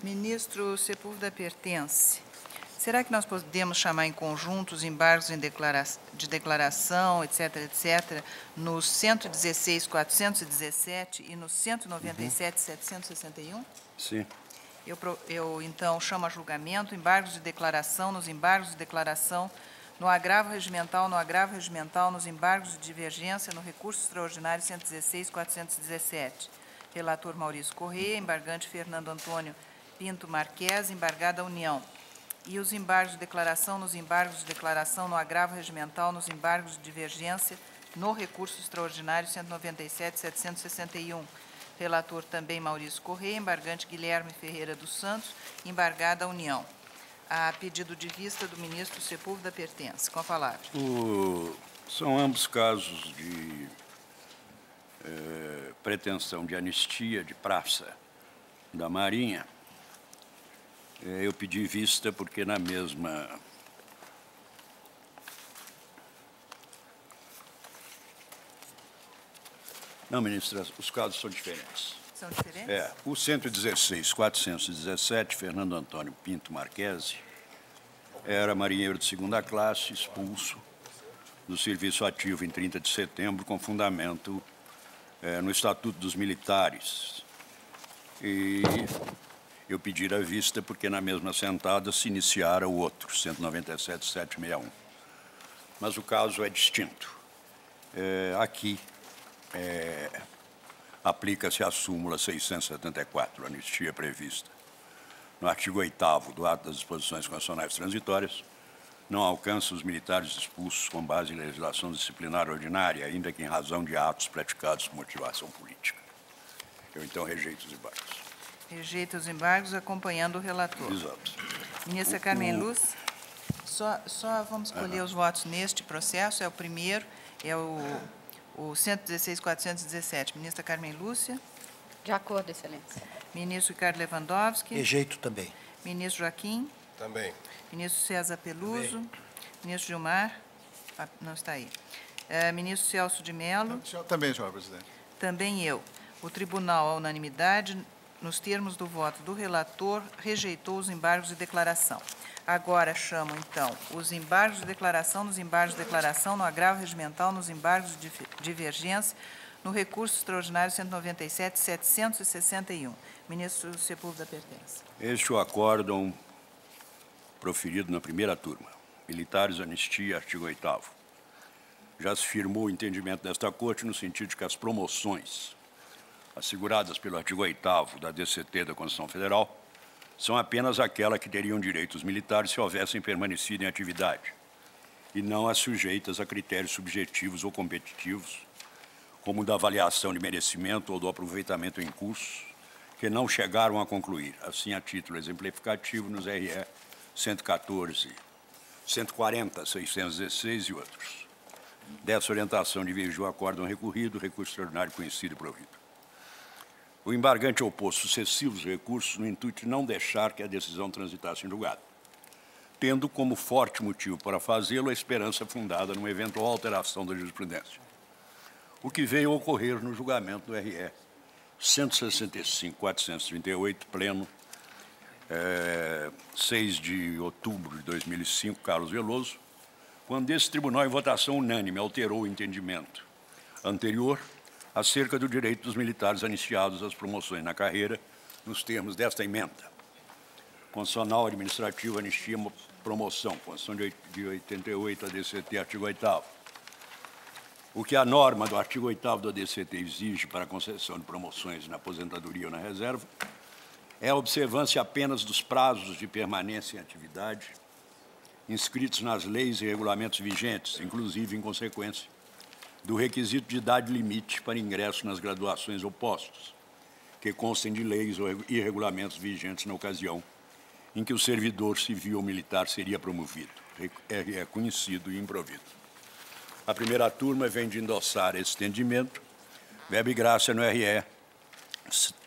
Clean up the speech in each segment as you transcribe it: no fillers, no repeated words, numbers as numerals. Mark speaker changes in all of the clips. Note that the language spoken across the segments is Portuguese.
Speaker 1: Ministro Sepúlveda Pertence, será que nós podemos chamar em conjunto os embargos de declaração, etc., etc., nos 116, 417 e nos 197, 761?
Speaker 2: Sim.
Speaker 1: Eu, então, chamo a julgamento embargos de declaração, nos embargos de declaração, no agravo regimental, nos embargos de divergência, no recurso extraordinário 116, 417. Relator Maurício Correia, embargante Fernando Antônio Pinto Marques, embargada a União. E os embargos de declaração, nos embargos de declaração, no agravo regimental, nos embargos de divergência, no recurso extraordinário 197, 761. Relator também Maurício Correia, embargante Guilherme Ferreira dos Santos, embargada a União. A pedido de vista do ministro Sepúlveda Pertence. Com a palavra.
Speaker 2: São ambos casos de pretensão de anistia de praça da Marinha. Eu pedi vista porque na mesma... Não, ministra, os casos são diferentes.
Speaker 1: São diferentes?
Speaker 2: O 116, 417, Fernando Antônio Pinto Marques, era marinheiro de segunda classe, expulso do serviço ativo em 30 de setembro, com fundamento no Estatuto dos Militares. E eu pedi a vista porque na mesma sentada se iniciara o outro, 197.761. Mas o caso é distinto. Aqui aplica-se a súmula 674, anistia prevista no artigo 8º do ato das disposições constitucionais transitórias, não alcança os militares expulsos com base em legislação disciplinar ordinária, ainda que em razão de atos praticados por motivação política. Eu, então, rejeito os embargos.
Speaker 1: Rejeita os embargos, acompanhando o relator.
Speaker 2: Exato.
Speaker 1: Ministra Carmen Lúcia, só vamos escolher os votos neste processo. É o primeiro, é o 116.417. Ministra Carmen Lúcia.
Speaker 3: De acordo, Excelência.
Speaker 1: Ministro Ricardo Lewandowski.
Speaker 4: Rejeito também.
Speaker 1: Ministro Joaquim.
Speaker 5: Também.
Speaker 1: Ministro César Peluso. Também. Ministro Gilmar. Não está aí. Ministro Celso de Mello.
Speaker 5: Também, senhora presidente.
Speaker 1: Também eu. O tribunal, à unanimidade, nos termos do voto do relator, rejeitou os embargos de declaração. Agora chamo, então, os embargos de declaração, nos embargos de declaração, no agravo regimental, nos embargos de divergência, no recurso extraordinário 197, 761. Ministro Sepúlveda Pertence.
Speaker 2: Este é o acórdão proferido na primeira turma. Militares, anistia, artigo 8º. Já se firmou o entendimento desta Corte no sentido de que as promoções asseguradas pelo artigo 8º da DCT da Constituição Federal são apenas aquelas que teriam direito os militares se houvessem permanecido em atividade, e não as sujeitas a critérios subjetivos ou competitivos, como da avaliação de merecimento ou do aproveitamento em curso, que não chegaram a concluir. Assim, a título exemplificativo, nos RE 114, 140, 616 e outros. Dessa orientação divergiu o acórdão recorrido, recurso extraordinário conhecido e provido. O embargante opôs sucessivos recursos no intuito de não deixar que a decisão transitasse em julgado, tendo como forte motivo para fazê-lo a esperança fundada numa eventual alteração da jurisprudência, o que veio a ocorrer no julgamento do RE 165.438, pleno, 6 de outubro de 2005, Carlos Veloso, quando esse tribunal, em votação unânime, alterou o entendimento anterior acerca do direito dos militares anistiados às promoções na carreira, nos termos desta emenda. Constitucional Administrativa, anistia, promoção, Constituição de 88, a DCT, artigo 8º. O que a norma do artigo 8º da DCT exige para a concessão de promoções na aposentadoria ou na reserva é a observância apenas dos prazos de permanência em atividade inscritos nas leis e regulamentos vigentes, inclusive em consequência do requisito de idade limite para ingresso nas graduações ou postos, que constem de leis e regulamentos vigentes na ocasião em que o servidor civil ou militar seria promovido, é conhecido e improvido. A primeira turma vem de endossar esse entendimento, verba e graça no RE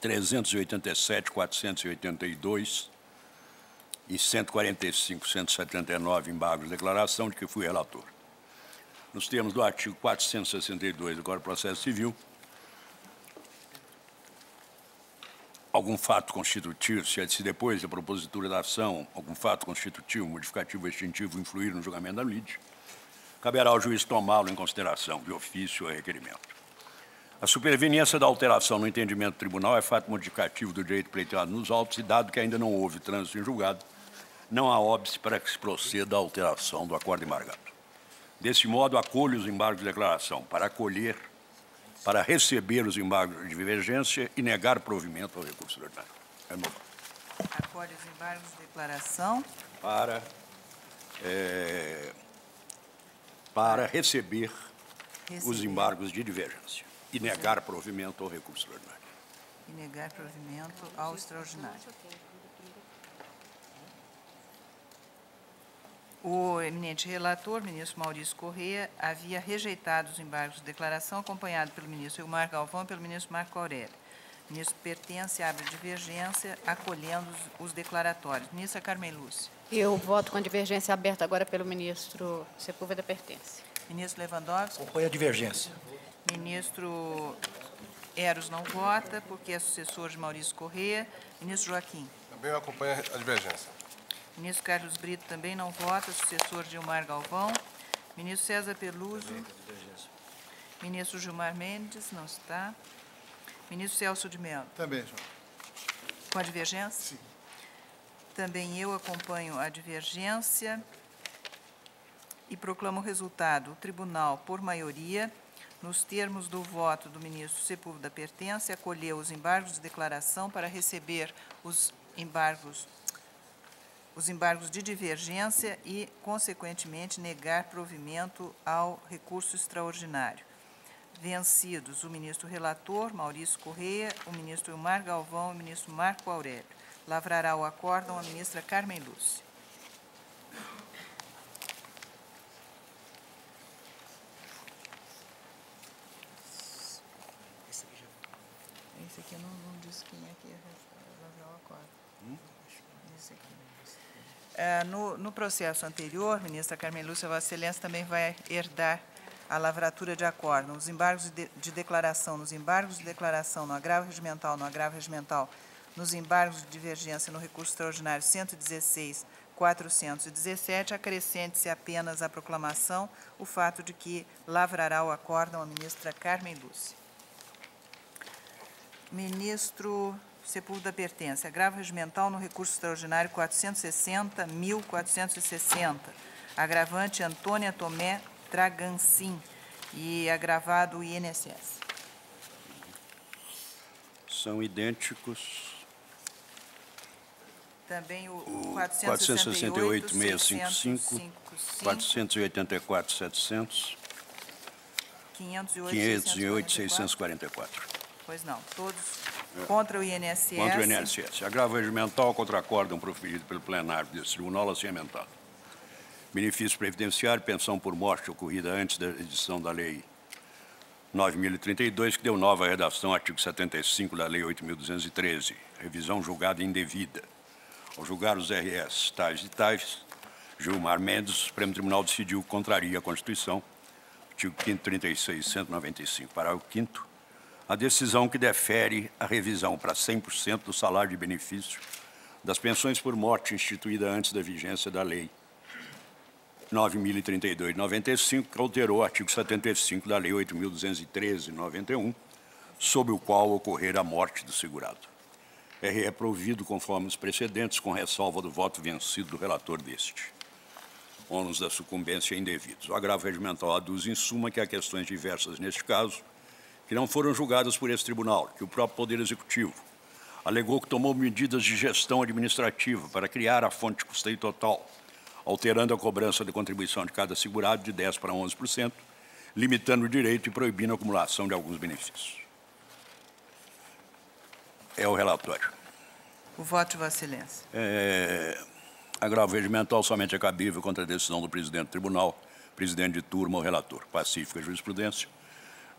Speaker 2: 387, 482 e 145, 179, embargos de declaração, de que fui relator. Nos termos do artigo 462 do Código de Processo Civil, algum fato constitutivo, se depois da propositura da ação, algum fato constitutivo, modificativo ou extintivo influir no julgamento da lide, caberá ao juiz tomá-lo em consideração, de ofício ou requerimento. A superveniência da alteração no entendimento do tribunal é fato modificativo do direito pleiteado nos autos e, dado que ainda não houve trânsito em julgado, não há óbice para que se proceda à alteração do acordo embargado. Desse modo, acolho os embargos de declaração para receber os embargos de divergência e negar provimento ao recurso ordinário. É meu voto.
Speaker 1: Acolhe os embargos de declaração.
Speaker 2: Para receber os embargos de divergência e negar provimento ao recurso ordinário.
Speaker 1: E negar provimento ao extraordinário. O eminente relator, ministro Maurício Corrêa, havia rejeitado os embargos de declaração, acompanhado pelo ministro Ilmar Galvão e pelo ministro Marco Aurélio. O ministro Pertence abre divergência, acolhendo os declaratórios. Ministra Carmen Lúcia.
Speaker 3: Eu voto com a divergência aberta agora pelo ministro Sepúlveda Pertence.
Speaker 1: Ministro Lewandowski.
Speaker 4: Acompanho a divergência.
Speaker 1: Ministro Eros não vota, porque é sucessor de Maurício Corrêa. Ministro Joaquim.
Speaker 5: Também eu acompanho a divergência.
Speaker 1: Ministro Carlos Brito também não vota, sucessor de Ilmar Galvão. Ministro César Peluso. Ministro Gilmar Mendes, não está. Ministro Celso de Mello.
Speaker 5: Também, João.
Speaker 1: Com a divergência?
Speaker 5: Sim.
Speaker 1: Também eu acompanho a divergência e proclamo o resultado. O tribunal, por maioria, nos termos do voto do ministro Sepúlveda Pertence, acolheu os embargos de declaração para receber os embargos de divergência e, consequentemente, negar provimento ao recurso extraordinário. Vencidos o ministro relator, Maurício Corrêa, o ministro Ilmar Galvão e o ministro Marco Aurélio. Lavrará o acórdão a ministra Carmen Lúcia. Esse aqui não disse quem é que ia lavrar o acórdão. Esse aqui. No processo anterior, ministra Carmen Lúcia, Vossa Excelência também vai herdar a lavratura de acórdão. Os embargos de declaração, nos embargos de declaração, no agravo regimental, nos embargos de divergência no recurso extraordinário 116.417, acrescente-se apenas à proclamação o fato de que lavrará o acórdão a ministra Carmen Lúcia. Ministro Sepúlveda Pertence, agravo regimental no recurso extraordinário 460.460, agravante Antônia Tomé Tragancin e agravado INSS.
Speaker 2: São idênticos.
Speaker 1: Também o
Speaker 2: 468.655, 484.700, 508.644.
Speaker 1: Pois não, todos contra o INSS.
Speaker 2: Contra o INSS. Agravo regimental contra acórdão proferido pelo plenário desse tribunal assim emendado. Benefício previdenciário, pensão por morte ocorrida antes da edição da Lei 9.032, que deu nova redação ao artigo 75 da Lei 8.213, revisão julgada indevida. Ao julgar os RS tais e tais, Gilmar Mendes, o Supremo Tribunal decidiu que contraria a Constituição, artigo 5º, 36, 195, parágrafo 5º, a decisão que defere a revisão para 100% do salário de benefício das pensões por morte instituída antes da vigência da Lei 9.032, 95, que alterou o artigo 75 da Lei 8.213, 91, sob o qual ocorrer a morte do segurado. É provido conforme os precedentes, com ressalva do voto vencido do relator deste. Ônus da sucumbência indevidos. O agravo regimental aduz, em suma, que há questões diversas neste caso, que não foram julgadas por esse tribunal, que o próprio Poder Executivo alegou que tomou medidas de gestão administrativa para criar a fonte de custeio total, alterando a cobrança da contribuição de cada segurado de 10% para 11%, limitando o direito e proibindo a acumulação de alguns benefícios. É o relatório.
Speaker 1: O voto de Vossa Excelência.
Speaker 2: Agravo regimental somente é cabível contra a decisão do presidente do tribunal, presidente de turma ou relator. Pacífica jurisprudência.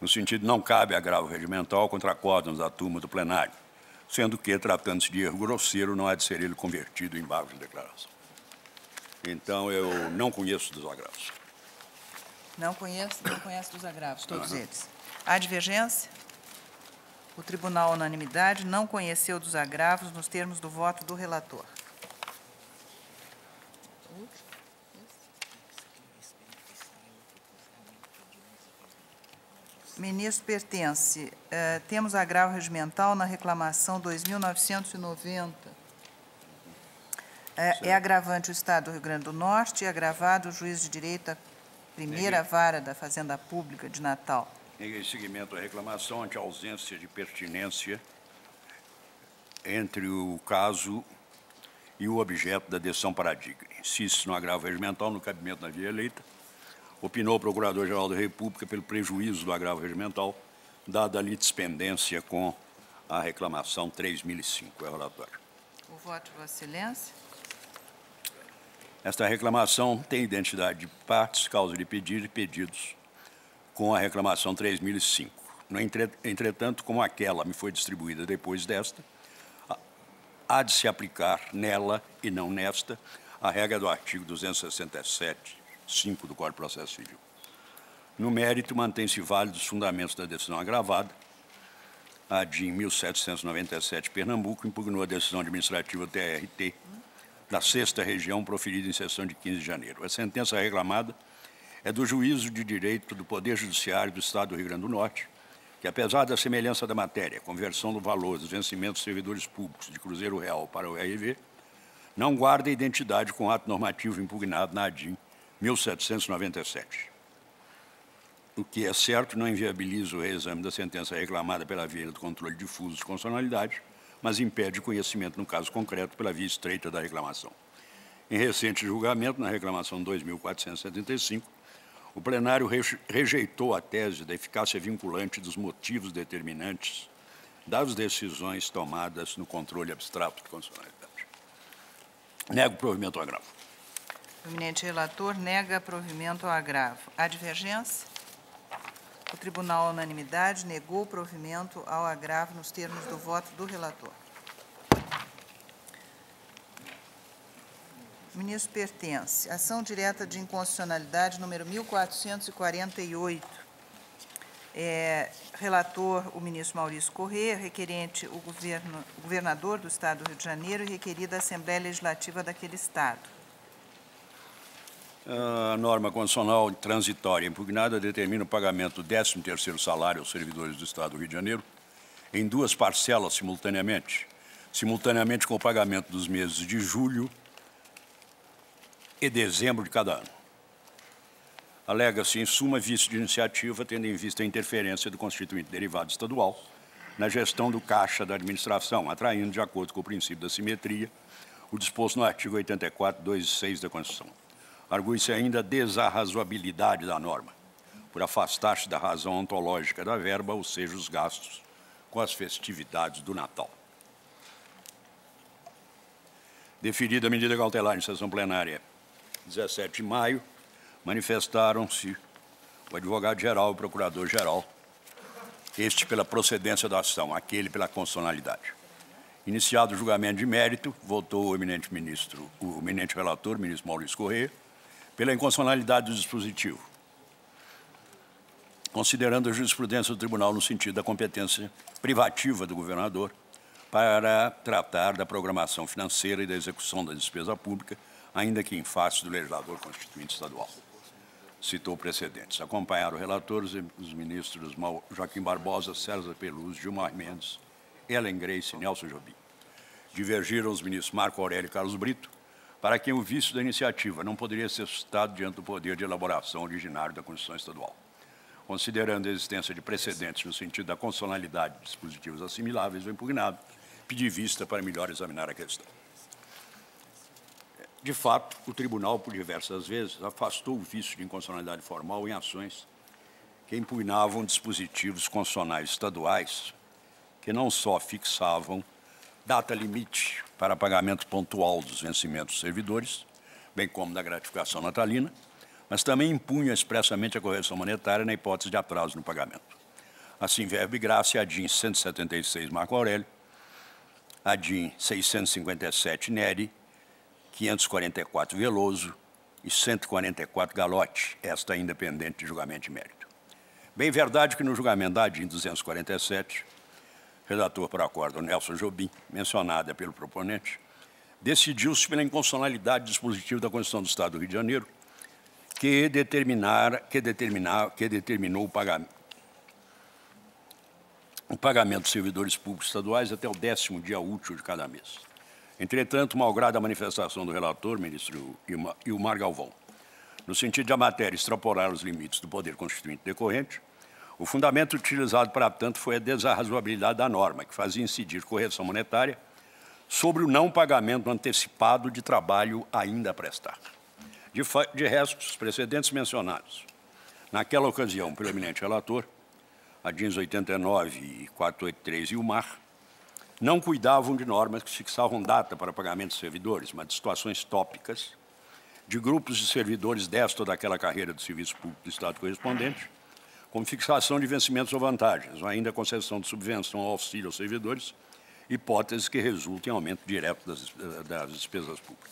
Speaker 2: No sentido, não cabe agravo regimental contra acórdãos da turma do plenário, sendo que, tratando-se de erro grosseiro, não há de ser ele convertido em embargo de declaração. Então, eu não conheço dos agravos.
Speaker 1: Não conhece dos agravos, todos eles. Há divergência? O tribunal, unanimidade, não conheceu dos agravos nos termos do voto do relator. Ministro, pertence. Temos agravo regimental na reclamação 2.990. É agravante o Estado do Rio Grande do Norte e agravado o juiz de direito da primeira vara da Fazenda Pública de Natal.
Speaker 2: Em seguimento à reclamação, ante a ausência de pertinência entre o caso e o objeto da decisão paradigma. Insiste no agravo regimental no cabimento da via eleita. Opinou o Procurador-Geral da República pelo prejuízo do agravo regimental, dada a litispendência com a reclamação 3005. É o relatório.
Speaker 1: O voto de Vossa Excelência.
Speaker 2: Esta reclamação tem identidade de partes, causa de pedido e pedidos com a reclamação 3005. Entretanto, como aquela me foi distribuída depois desta, há de se aplicar nela e não nesta a regra do artigo 267(5) do Código de Processo Civil. No mérito, mantém-se válidos os fundamentos da decisão agravada. A DIN 1797, Pernambuco, impugnou a decisão administrativa TRT da 6ª Região, proferida em sessão de 15 de janeiro. A sentença reclamada é do Juízo de Direito do Poder Judiciário do Estado do Rio Grande do Norte, que, apesar da semelhança da matéria, conversão do valor dos vencimentos dos servidores públicos de Cruzeiro Real para o RV, não guarda identidade com o ato normativo impugnado na ADIM 1797. O que é certo não inviabiliza o reexame da sentença reclamada pela via do controle difuso de constitucionalidade, mas impede o conhecimento no caso concreto pela via estreita da reclamação. Em recente julgamento, na reclamação 2.475, o plenário rejeitou a tese da eficácia vinculante dos motivos determinantes das decisões tomadas no controle abstrato de constitucionalidade. Nego provimento ao agravo.
Speaker 1: O eminente relator nega provimento ao agravo. Há divergência? O tribunal, à unanimidade, negou o provimento ao agravo nos termos do voto do relator. Ministro, pertence. Ação direta de inconstitucionalidade número 1448. Relator, o ministro Maurício Corrêa, requerente, o governador do Estado do Rio de Janeiro e requerida a Assembleia Legislativa daquele Estado.
Speaker 2: A norma constitucional transitória impugnada determina o pagamento do 13º salário aos servidores do Estado do Rio de Janeiro em 2 parcelas simultaneamente com o pagamento dos meses de julho e dezembro de cada ano. Alega-se, em suma, vício de iniciativa, tendo em vista a interferência do constituinte derivado estadual na gestão do caixa da administração, atraindo, de acordo com o princípio da simetria, o disposto no artigo 84, 2 e 6 da Constituição. Argue-se ainda a desarrazoabilidade da norma, por afastar-se da razão ontológica da verba, ou seja, os gastos com as festividades do Natal. Deferida a medida cautelar em sessão plenária 17 de maio, manifestaram-se o advogado-geral e o procurador-geral, este pela procedência da ação, aquele pela constitucionalidade. Iniciado o julgamento de mérito, votou o eminente relator, o ministro Maurício Corrêa, pela inconstitucionalidade do dispositivo, considerando a jurisprudência do tribunal no sentido da competência privativa do governador para tratar da programação financeira e da execução da despesa pública, ainda que em face do legislador constituinte estadual. Citou precedentes. Acompanharam o relator os ministros Joaquim Barbosa, César Peluz, Gilmar Mendes, Ellen Grace e Nelson Jobim. Divergiram os ministros Marco Aurélio e Carlos Brito, para quem o vício da iniciativa não poderia ser suscitado diante do poder de elaboração originário da Constituição Estadual. Considerando a existência de precedentes no sentido da constitucionalidade de dispositivos assimiláveis ao impugnado, pedi vista para melhor examinar a questão. De fato, o tribunal, por diversas vezes, afastou o vício de inconstitucionalidade formal em ações que impugnavam dispositivos constitucionais estaduais que não só fixavam data limite para pagamento pontual dos vencimentos dos servidores, bem como da gratificação natalina, mas também impunha expressamente a correção monetária na hipótese de atraso no pagamento. Assim, verbo e graça, a DIN 176, Marco Aurélio, a DIN 657, Neri, 544, Veloso e 144, Galotti, esta ainda pendente de julgamento de mérito. Bem verdade que no julgamento da DIN 247, relator para acordo, Nelson Jobim, mencionada pelo proponente, decidiu-se pela inconstitucionalidade do dispositivo da Constituição do Estado do Rio de Janeiro, que determinou o pagamento dos servidores públicos estaduais até o 10º dia útil de cada mês. Entretanto, malgrado a manifestação do relator, ministro Ilmar Galvão, no sentido de a matéria extrapolar os limites do poder constituinte decorrente, o fundamento utilizado para tanto foi a desarrazoabilidade da norma, que fazia incidir correção monetária sobre o não pagamento antecipado de trabalho ainda a prestar. De resto, os precedentes mencionados naquela ocasião pelo eminente relator, a DINS 89 e 483 e o MAR, não cuidavam de normas que fixavam data para pagamento de servidores, mas de situações tópicas de grupos de servidores desta ou daquela carreira do serviço público do Estado correspondente, como fixação de vencimentos ou vantagens, ou ainda concessão de subvenção ou auxílio aos servidores, hipóteses que resultem em aumento direto das despesas públicas.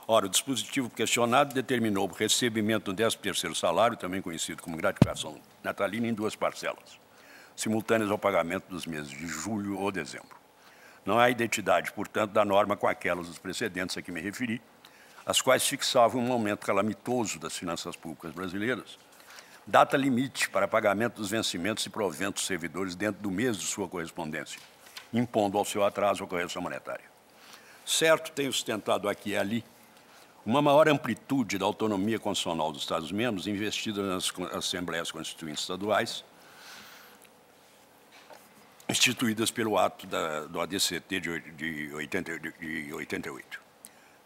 Speaker 2: Ora, o dispositivo questionado determinou o recebimento do 13º salário, também conhecido como gratificação natalina, em 2 parcelas, simultâneas ao pagamento dos meses de julho ou dezembro. Não há identidade, portanto, da norma com aquelas dos precedentes a que me referi, as quais fixavam um aumento calamitoso das finanças públicas brasileiras, data limite para pagamento dos vencimentos e proventos dos servidores dentro do mês de sua correspondência, impondo ao seu atraso a correção monetária. Certo, tenho sustentado aqui e ali uma maior amplitude da autonomia constitucional dos Estados-membros investida nas Assembleias Constituintes Estaduais, instituídas pelo ato do ADCT de 88.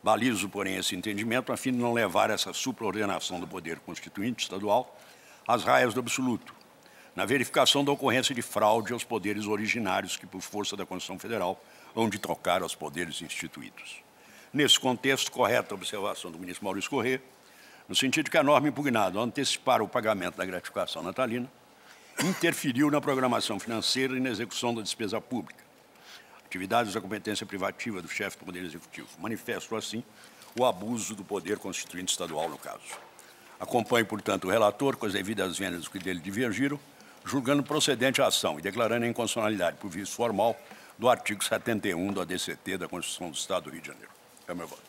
Speaker 2: Balizo, porém, esse entendimento a fim de não levar essa supraordenação do poder constituinte estadual às raias do absoluto, na verificação da ocorrência de fraude aos poderes originários que, por força da Constituição Federal, hão de tocar aos poderes instituídos. Nesse contexto, correta a observação do ministro Maurício Corrêa, no sentido de que a norma impugnada, ao antecipar o pagamento da gratificação natalina, interferiu na programação financeira e na execução da despesa pública, atividades da competência privativa do chefe do Poder Executivo. Manifesto, assim, o abuso do poder constituinte estadual no caso. Acompanho, portanto, o relator com as devidas vendas que dele divergiram, julgando procedente a ação e declarando a inconstitucionalidade por vício formal do artigo 71 do ADCT da Constituição do Estado do Rio de Janeiro. É o meu voto.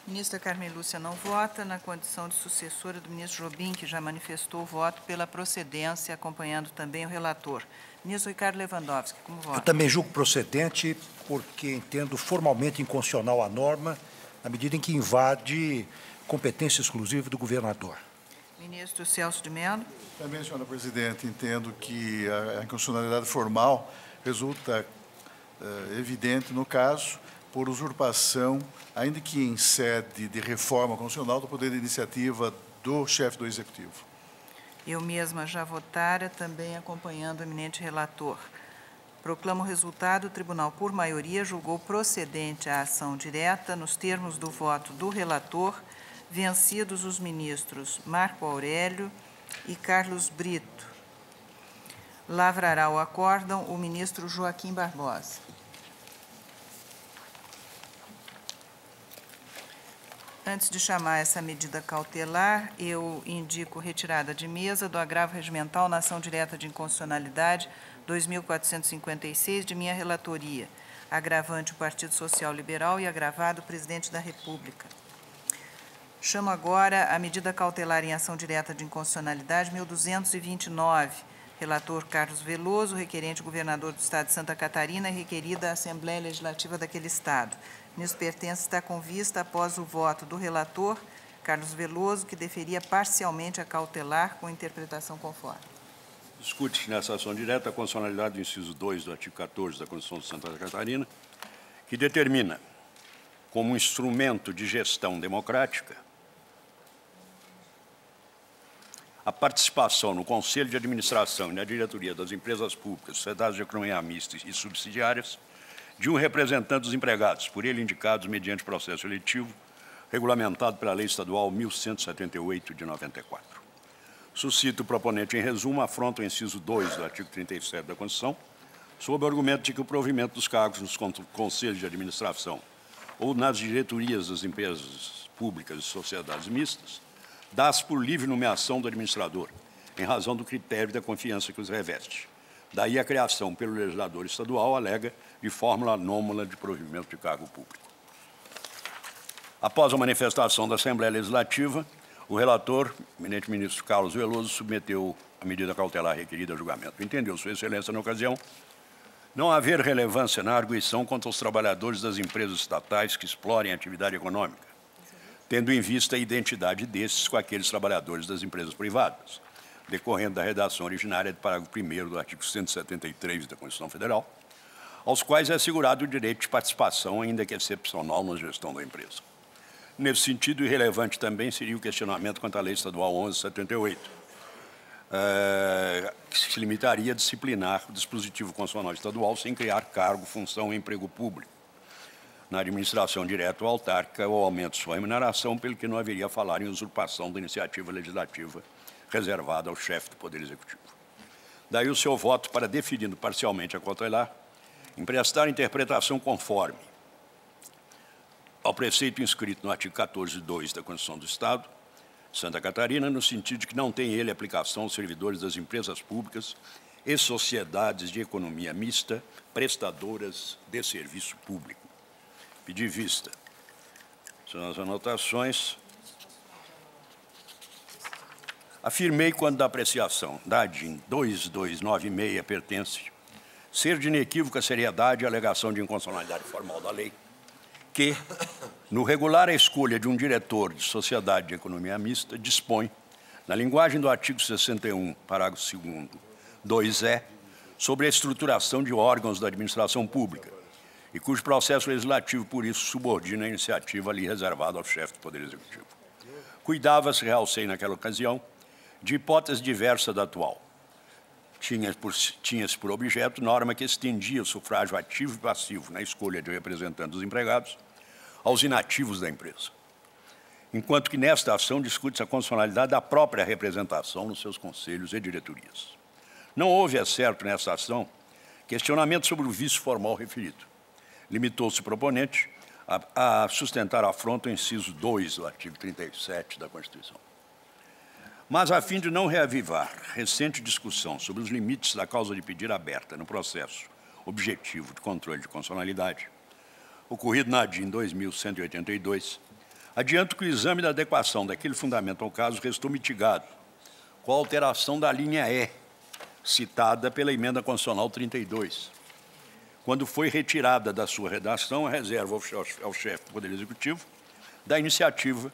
Speaker 1: Ministra Carmen Lúcia não vota, na condição de sucessora do ministro Jobim, que já manifestou o voto pela procedência, acompanhando também o relator. Ministro Ricardo Lewandowski, como vota?
Speaker 4: Eu também julgo procedente, porque entendo formalmente inconstitucional a norma, na medida em que invade competência exclusiva do governador.
Speaker 1: Ministro Celso de Mello.
Speaker 6: Também, senhora presidente, entendo que a inconstitucionalidade formal resulta evidente no caso por usurpação, ainda que em sede de reforma constitucional, do poder de iniciativa do chefe do Executivo.
Speaker 1: Eu mesma já votara, também acompanhando o eminente relator. Proclamo o resultado. O tribunal, por maioria, julgou procedente a ação direta, nos termos do voto do relator, vencidos os ministros Marco Aurélio e Carlos Brito. Lavrará o acórdão o ministro Joaquim Barbosa. Antes de chamar essa medida cautelar, eu indico retirada de mesa do agravo regimental na ação direta de inconstitucionalidade 2456 de minha relatoria, agravante o Partido Social Liberal e agravado o Presidente da República. Chamo agora a medida cautelar em ação direta de inconstitucionalidade 1229, relator Carlos Veloso, requerente governador do Estado de Santa Catarina e requerida a Assembleia Legislativa daquele Estado. Nisso pertence está com vista após o voto do relator, Carlos Veloso, que deferia parcialmente a cautelar com interpretação conforme.
Speaker 2: Discute-se nessa ação direta a constitucionalidade do inciso 2 do artigo 14 da Constituição de Santa Catarina, que determina, como instrumento de gestão democrática, a participação no Conselho de Administração e na diretoria das empresas públicas, sociedades de economia mista e subsidiárias, de um representante dos empregados, por ele indicados mediante processo eletivo, regulamentado pela Lei Estadual 1178 de 94. Suscita o proponente, em resumo, afronta o inciso 2 do artigo 37 da Constituição, sob o argumento de que o provimento dos cargos nos conselhos de administração ou nas diretorias das empresas públicas e sociedades mistas dá-se por livre nomeação do administrador, em razão do critério da confiança que os reveste, Daí a criação pelo legislador estadual alega de fórmula anômala de provimento de cargo público. Após a manifestação da Assembleia Legislativa, o relator, eminente ministro Carlos Veloso, submeteu a medida cautelar requerida a julgamento. Entendeu, Sua Excelência, na ocasião, não haver relevância na arguição contra os trabalhadores das empresas estatais que explorem a atividade econômica, tendo em vista a identidade desses com aqueles trabalhadores das empresas privadas, decorrendo da redação originária do parágrafo 1º do artigo 173 da Constituição Federal, aos quais é assegurado o direito de participação, ainda que excepcional, na gestão da empresa. Nesse sentido, irrelevante também seria o questionamento quanto à Lei Estadual 1178, que se limitaria a disciplinar o dispositivo constitucional estadual sem criar cargo, função ou emprego público na administração direta ou autárquica ou aumento de sua remuneração, pelo que não haveria a falar em usurpação da iniciativa legislativa reservada ao chefe do Poder Executivo. Daí o seu voto para, definindo parcialmente a cautelar, emprestar interpretação conforme ao preceito inscrito no artigo 14.2 da Constituição do Estado, Santa Catarina, no sentido de que não tem ele aplicação aos servidores das empresas públicas e sociedades de economia mista prestadoras de serviço público. Pedi vista. São as anotações. Afirmei, quando da apreciação da ADIM 2296 pertence ser de inequívoca seriedade a alegação de inconstitucionalidade formal da lei, que, no regular a escolha de um diretor de sociedade de economia mista, dispõe, na linguagem do artigo 61, parágrafo 2º, 2e, sobre a estruturação de órgãos da administração pública, e cujo processo legislativo, por isso, subordina a iniciativa ali reservada ao chefe do Poder Executivo. Cuidava-se, realcei naquela ocasião, de hipótese diversa da atual. Tinha-se por objeto norma que estendia o sufrágio ativo e passivo na escolha de representantes dos empregados aos inativos da empresa, enquanto que nesta ação discute-se a constitucionalidade da própria representação nos seus conselhos e diretorias. Não houve, é certo, nesta ação, questionamento sobre o vício formal referido. Limitou-se o proponente a sustentar a afronta ao inciso 2 do artigo 37 da Constituição. Mas, a fim de não reavivar recente discussão sobre os limites da causa de pedir aberta no processo objetivo de controle de constitucionalidade, ocorrido na ADIM 2182, adianto que o exame da adequação daquele fundamento ao caso restou mitigado com a alteração da linha E, citada pela Emenda Constitucional 32, quando foi retirada da sua redação a reserva ao chefe do Poder Executivo da iniciativa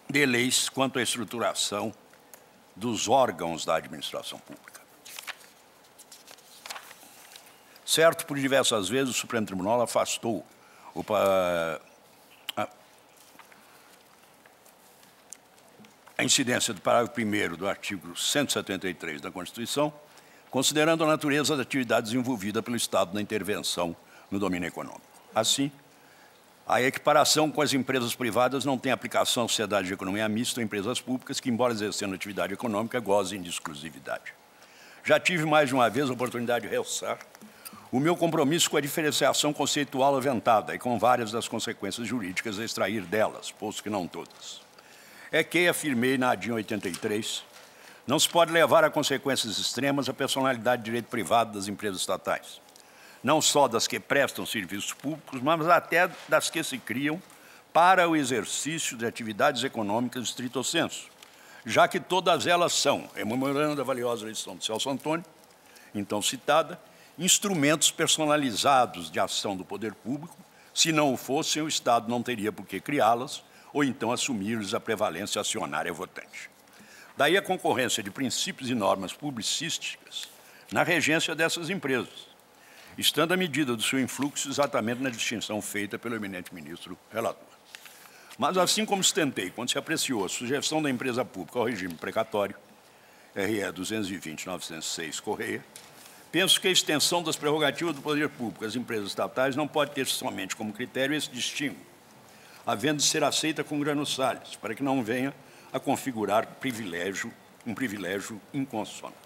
Speaker 2: de leis quanto à estruturação dos órgãos da administração pública. Certo, por diversas vezes, o Supremo Tribunal afastou a incidência do parágrafo 1º do artigo 173 da Constituição, considerando a natureza da atividade desenvolvida pelo Estado na intervenção no domínio econômico. Assim, a equiparação com as empresas privadas não tem aplicação à sociedade de economia mista ou empresas públicas que, embora exercendo atividade econômica, gozem de exclusividade. Já tive mais de uma vez a oportunidade de realçar o meu compromisso com a diferenciação conceitual aventada e com várias das consequências jurídicas a extrair delas, posto que não todas. É que, afirmei na ADIM 83, não se pode levar a consequências extremas a personalidade de direito privado das empresas estatais, não só das que prestam serviços públicos, mas até das que se criam para o exercício de atividades econômicas estrito sensu, já que todas elas são, rememorando a valiosa lição de Celso Antônio, então citada, instrumentos personalizados de ação do poder público. Se não o fossem, o Estado não teria por que criá-las ou então assumir-lhes a prevalência acionária votante. Daí a concorrência de princípios e normas publicísticas na regência dessas empresas, estando a medida do seu influxo exatamente na distinção feita pelo eminente ministro relator. Mas, assim como sustentei, quando se apreciou a sujeição da empresa pública ao regime precatório, RE 220.906, Correia, penso que a extensão das prerrogativas do poder público às empresas estatais não pode ter somente como critério esse distingo, havendo de ser aceita com grano Salles, para que não venha a configurar um privilégio inconstitucional.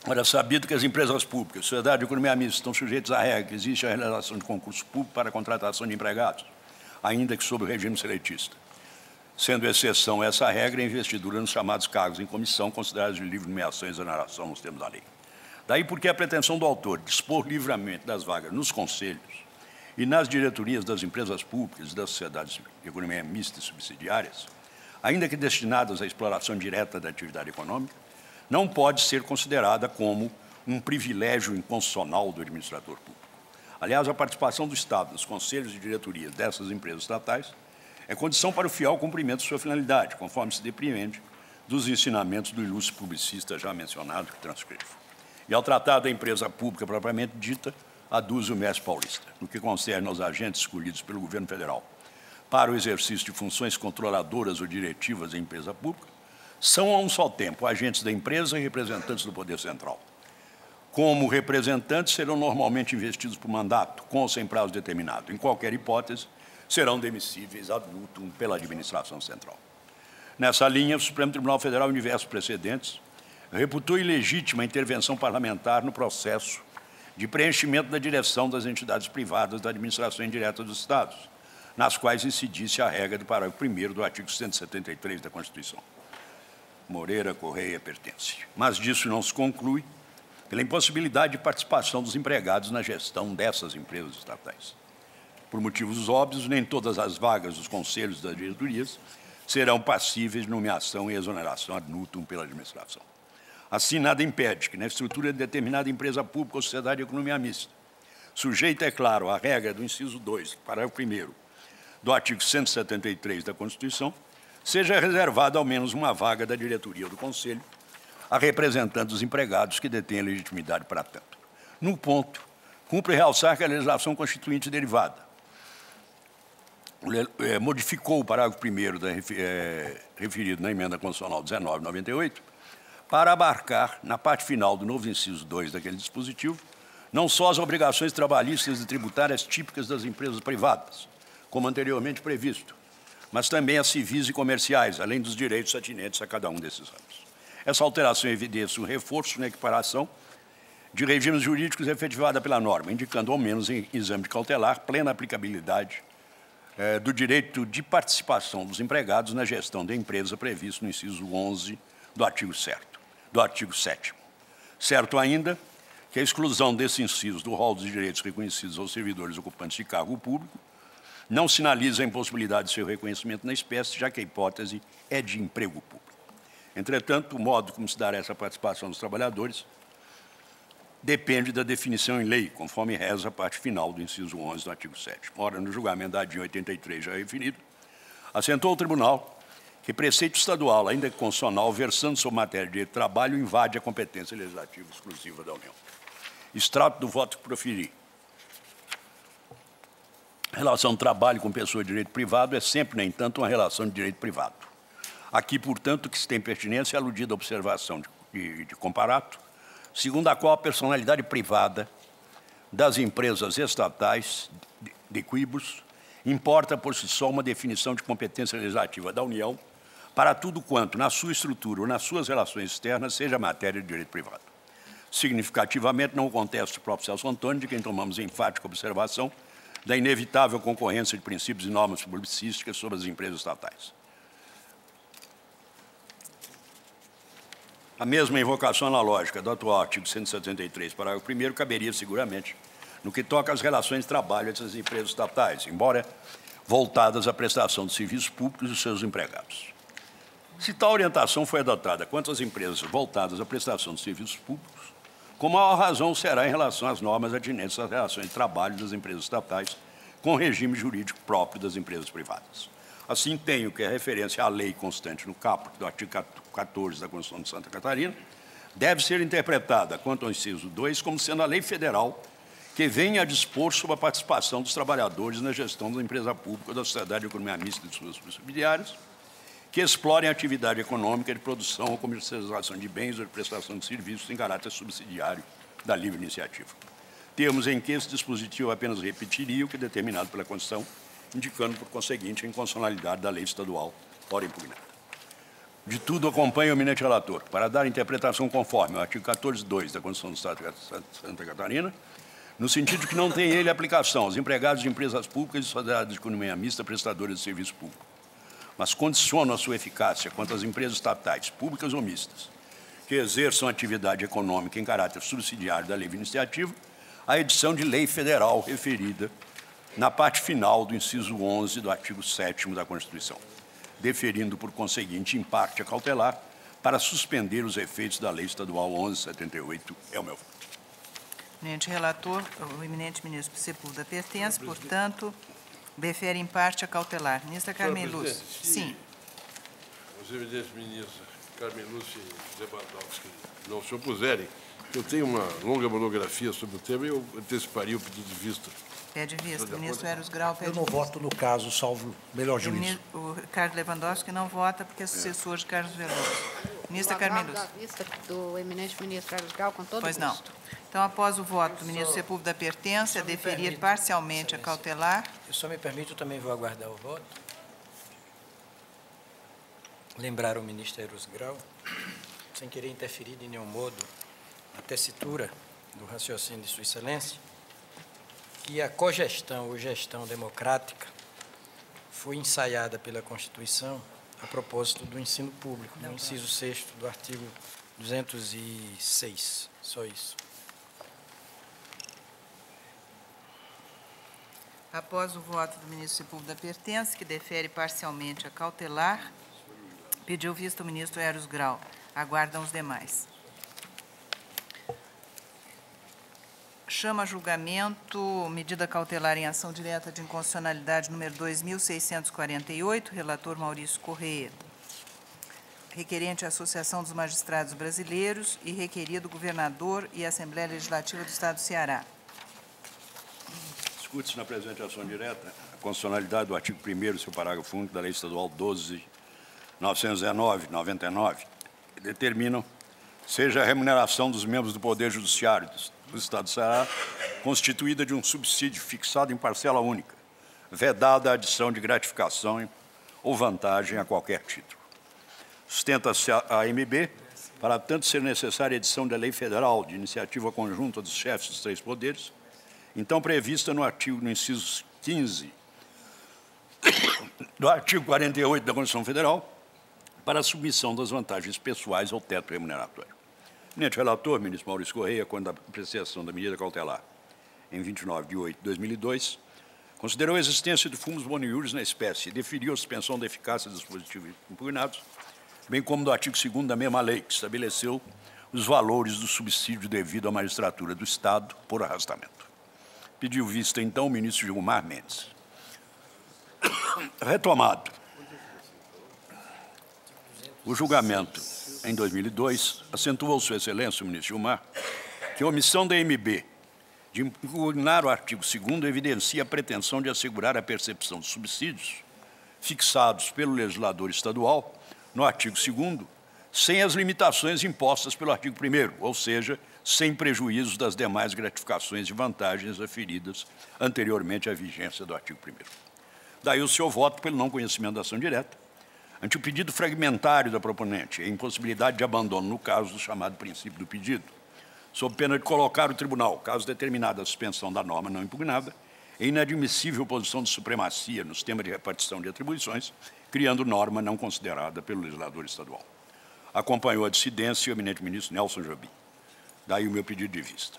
Speaker 2: Ora, sabido que as empresas públicas, sociedade de economia mista, estão sujeitas à regra que existe a realização de concurso público para a contratação de empregados, ainda que sob o regime seletista, sendo exceção a essa regra a investidura nos chamados cargos em comissão, considerados de livre nomeação e exoneração nos termos da lei. Daí porque a pretensão do autor de dispor livremente das vagas nos conselhos e nas diretorias das empresas públicas e das sociedades de economia mista e subsidiárias, ainda que destinadas à exploração direta da atividade econômica, não pode ser considerada como um privilégio inconstitucional do administrador público. Aliás, a participação do Estado nos conselhos de diretoria dessas empresas estatais é condição para o fiel cumprimento de sua finalidade, conforme se depreende dos ensinamentos do ilustre publicista já mencionado, que transcrevo. E ao tratar da empresa pública propriamente dita, aduz o mestre paulista, no que concerne aos agentes escolhidos pelo governo federal para o exercício de funções controladoras ou diretivas em empresa pública, são a um só tempo agentes da empresa e representantes do poder central. Como representantes, serão normalmente investidos por mandato, com ou sem prazo determinado. Em qualquer hipótese, serão demissíveis ad nutum pela administração central. Nessa linha, o Supremo Tribunal Federal, em diversos precedentes, reputou ilegítima a intervenção parlamentar no processo de preenchimento da direção das entidades privadas da administração indireta dos Estados, nas quais incidisse a regra do parágrafo 1º do artigo 173 da Constituição. Moreira Correia pertence. Mas disso não se conclui pela impossibilidade de participação dos empregados na gestão dessas empresas estatais. Por motivos óbvios, nem todas as vagas dos conselhos das diretorias serão passíveis de nomeação e exoneração ad nutum pela administração. Assim, nada impede que, na estrutura de determinada empresa pública ou sociedade de economia mista, sujeita, é claro, à regra do inciso 2, parágrafo 1º do artigo 173 da Constituição, seja reservada ao menos uma vaga da diretoria ou do Conselho a representantes dos empregados que detêm legitimidade para tanto. No ponto, cumpre realçar que a legislação constituinte derivada modificou o parágrafo 1º referido na emenda constitucional 1998 para abarcar, na parte final do novo inciso 2 daquele dispositivo, não só as obrigações trabalhistas e tributárias típicas das empresas privadas, como anteriormente previsto, mas também as civis e comerciais, além dos direitos atinentes a cada um desses ramos. Essa alteração evidencia um reforço na equiparação de regimes jurídicos efetivada pela norma, indicando, ao menos em exame de cautelar, plena aplicabilidade do direito de participação dos empregados na gestão da empresa previsto no inciso 11 do artigo 7º. Certo ainda que a exclusão desse inciso do rol dos direitos reconhecidos aos servidores ocupantes de cargo público não sinaliza a impossibilidade de seu reconhecimento na espécie, já que a hipótese é de emprego público. Entretanto, o modo como se dará essa participação dos trabalhadores depende da definição em lei, conforme reza a parte final do inciso 11 do artigo 7º. Ora, no julgamento da ADIM 83 já referido, assentou o tribunal que preceito estadual, ainda que constitucional, versando sobre matéria de direito de trabalho, invade a competência legislativa exclusiva da União. Extrato do voto que proferi. A relação de trabalho com pessoa de direito privado é sempre, no entanto, uma relação de direito privado. Aqui, portanto, o que se tem pertinência é aludida à observação de comparato, segundo a qual a personalidade privada das empresas estatais de quibus importa por si só uma definição de competência legislativa da União para tudo quanto, na sua estrutura ou nas suas relações externas, seja matéria de direito privado. Significativamente, não contesta o próprio Celso Antônio, de quem tomamos enfática observação da inevitável concorrência de princípios e normas publicísticas sobre as empresas estatais. A mesma invocação analógica do atual artigo 173, parágrafo 1º, caberia seguramente no que toca às relações de trabalho entre as empresas estatais, embora voltadas à prestação de serviços públicos e seus empregados. Se tal orientação foi adotada quanto às empresas voltadas à prestação de serviços públicos, com maior razão será em relação às normas atinentes às relações de trabalho das empresas estatais com o regime jurídico próprio das empresas privadas. Assim, tenho que a referência à lei constante no caput do artigo 14 da Constituição de Santa Catarina deve ser interpretada, quanto ao inciso 2, como sendo a lei federal que venha a dispor sobre a participação dos trabalhadores na gestão da empresa pública ou da sociedade de economia mista de suas subsidiárias, que explorem a atividade econômica de produção ou comercialização de bens ou de prestação de serviços em caráter subsidiário da livre iniciativa. Termos em que esse dispositivo apenas repetiria o que é determinado pela Constituição, indicando, por conseguinte, a inconstitucionalidade da lei estadual ora impugnada. De tudo, acompanha o eminente relator, para dar interpretação conforme ao artigo 14.2 da Constituição do Estado de Santa Catarina, no sentido de que não tem ele aplicação aos empregados de empresas públicas e sociedades de economia mista prestadoras de serviço público. mas condicionam a sua eficácia quanto às empresas estatais, públicas ou mistas, que exerçam atividade econômica em caráter subsidiário da livre iniciativa, a edição de lei federal referida na parte final do inciso 11 do artigo 7º da Constituição, deferindo, por conseguinte, em parte a cautelar para suspender os efeitos da Lei Estadual 1178. É o meu voto.
Speaker 1: Eminente relator, o eminente ministro Sepúlveda pertence, portanto, defere em parte a cautelar. Ministra Carmen Lúcia. Sim.
Speaker 7: Os eminentes ministros Carmen Lúcia e Lewandowski não se opuserem, eu tenho uma longa monografia sobre o tema e eu anteciparia o pedido de vista.
Speaker 1: Pede vista. O ministro Eros Grau pede
Speaker 4: Eu não
Speaker 1: vista.
Speaker 4: voto no caso, salvo melhor juízo.
Speaker 1: O Carlos Lewandowski não vota porque é sucessor de Carlos Veloso. Ministra Carmen
Speaker 3: Aguardo
Speaker 1: Lúcia.
Speaker 3: a vista do eminente ministro Carlos Grau, com todo
Speaker 1: Pois
Speaker 3: gosto.
Speaker 1: não. Então, após o voto do ministro Sepúlveda pertence, a deferir parcialmente a cautelar.
Speaker 8: Eu só me permite, eu também vou aguardar o voto. Lembrar ao ministro Eros Grau, sem querer interferir de nenhum modo na tessitura do raciocínio de Sua Excelência, que a cogestão ou gestão democrática foi ensaiada pela Constituição a propósito do ensino público, no inciso 6º do artigo 206. Só isso.
Speaker 1: Após o voto do ministro Sepúlveda pertence, que defere parcialmente a cautelar, pediu vista o ministro Eros Grau. Aguardam os demais. Chama a julgamento medida cautelar em ação direta de inconstitucionalidade número 2.648, relator Maurício Correia. Requerente a Associação dos Magistrados Brasileiros e requerido governador e Assembleia Legislativa do Estado do Ceará.
Speaker 2: Discute-se na presente ação direta a constitucionalidade do artigo 1º, seu parágrafo único da Lei Estadual 12.919/99, que determinam seja a remuneração dos membros do Poder Judiciário do Estado do Ceará constituída de um subsídio fixado em parcela única, vedada a adição de gratificação ou vantagem a qualquer título. Sustenta-se a AMB, para tanto ser necessária a edição da Lei Federal de Iniciativa Conjunta dos Chefes dos Três Poderes, então prevista no inciso 15 do artigo 48 da Constituição Federal, para a submissão das vantagens pessoais ao teto remuneratório. Eminente relator, ministro Maurício Correia, quando a apreciação da medida cautelar em 29 de 8 de 2002, considerou a existência de fumos boniúris na espécie e deferiu a suspensão da eficácia dos dispositivos impugnados, bem como do artigo 2º da mesma lei, que estabeleceu os valores do subsídio devido à magistratura do Estado por arrastamento. Pediu vista, então, o ministro Gilmar Mendes. Retomado o julgamento em 2002, acentuou Sua Excelência, o ministro Gilmar, que a omissão da AMB de impugnar o artigo 2º evidencia a pretensão de assegurar a percepção de subsídios fixados pelo legislador estadual no artigo 2º, sem as limitações impostas pelo artigo 1º, ou seja, sem prejuízo das demais gratificações e vantagens aferidas anteriormente à vigência do artigo 1º. Daí o seu voto pelo não conhecimento da ação direta, ante o pedido fragmentário da proponente e a impossibilidade de abandono no caso do chamado princípio do pedido, sob pena de colocar o tribunal, caso determinada a suspensão da norma não impugnada, em inadmissível posição de supremacia no sistema de repartição de atribuições, criando norma não considerada pelo legislador estadual. Acompanhou a dissidência o eminente ministro Nelson Jobim. Daí o meu pedido de vista.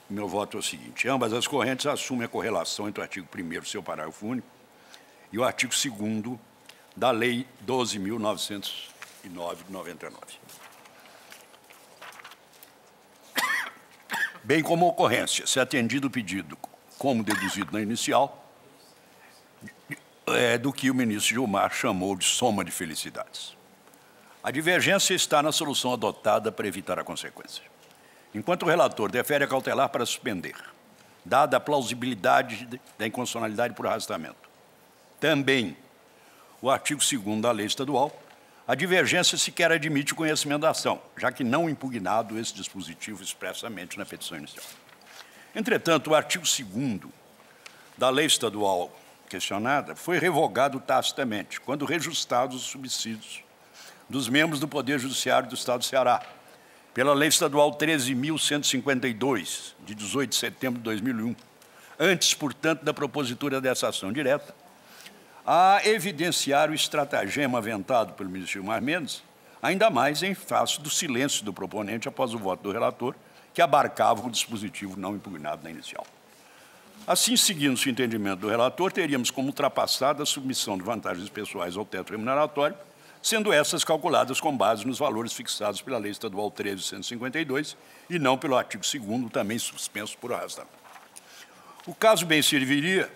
Speaker 2: O meu voto é o seguinte: ambas as correntes assumem a correlação entre o artigo 1º, seu parágrafo único, e o artigo 2º da Lei 12.909 de 99. Bem como a ocorrência, se atendido o pedido, como deduzido na inicial, do que o ministro Gilmar chamou de soma de felicidades. A divergência está na solução adotada para evitar a consequência. Enquanto o relator defere a cautelar para suspender, dada a plausibilidade da inconstitucionalidade por arrastamento, também o artigo 2º da lei estadual, a divergência sequer admite o conhecimento da ação, já que não impugnado esse dispositivo expressamente na petição inicial. Entretanto, o artigo 2º da lei estadual questionada foi revogado tacitamente, quando reajustados os subsídios dos membros do Poder Judiciário do Estado do Ceará, pela Lei Estadual 13.152, de 18 de setembro de 2001, antes, portanto, da propositura dessa ação direta, a evidenciar o estratagema aventado pelo ministro Gilmar Mendes, ainda mais em face do silêncio do proponente após o voto do relator, que abarcava o dispositivo não impugnado na inicial. Assim, seguindo-se o entendimento do relator, teríamos como ultrapassada a submissão de vantagens pessoais ao teto remuneratório, sendo essas calculadas com base nos valores fixados pela Lei Estadual 13.152 e não pelo artigo 2º, também suspenso por arrastamento. O caso bem serviria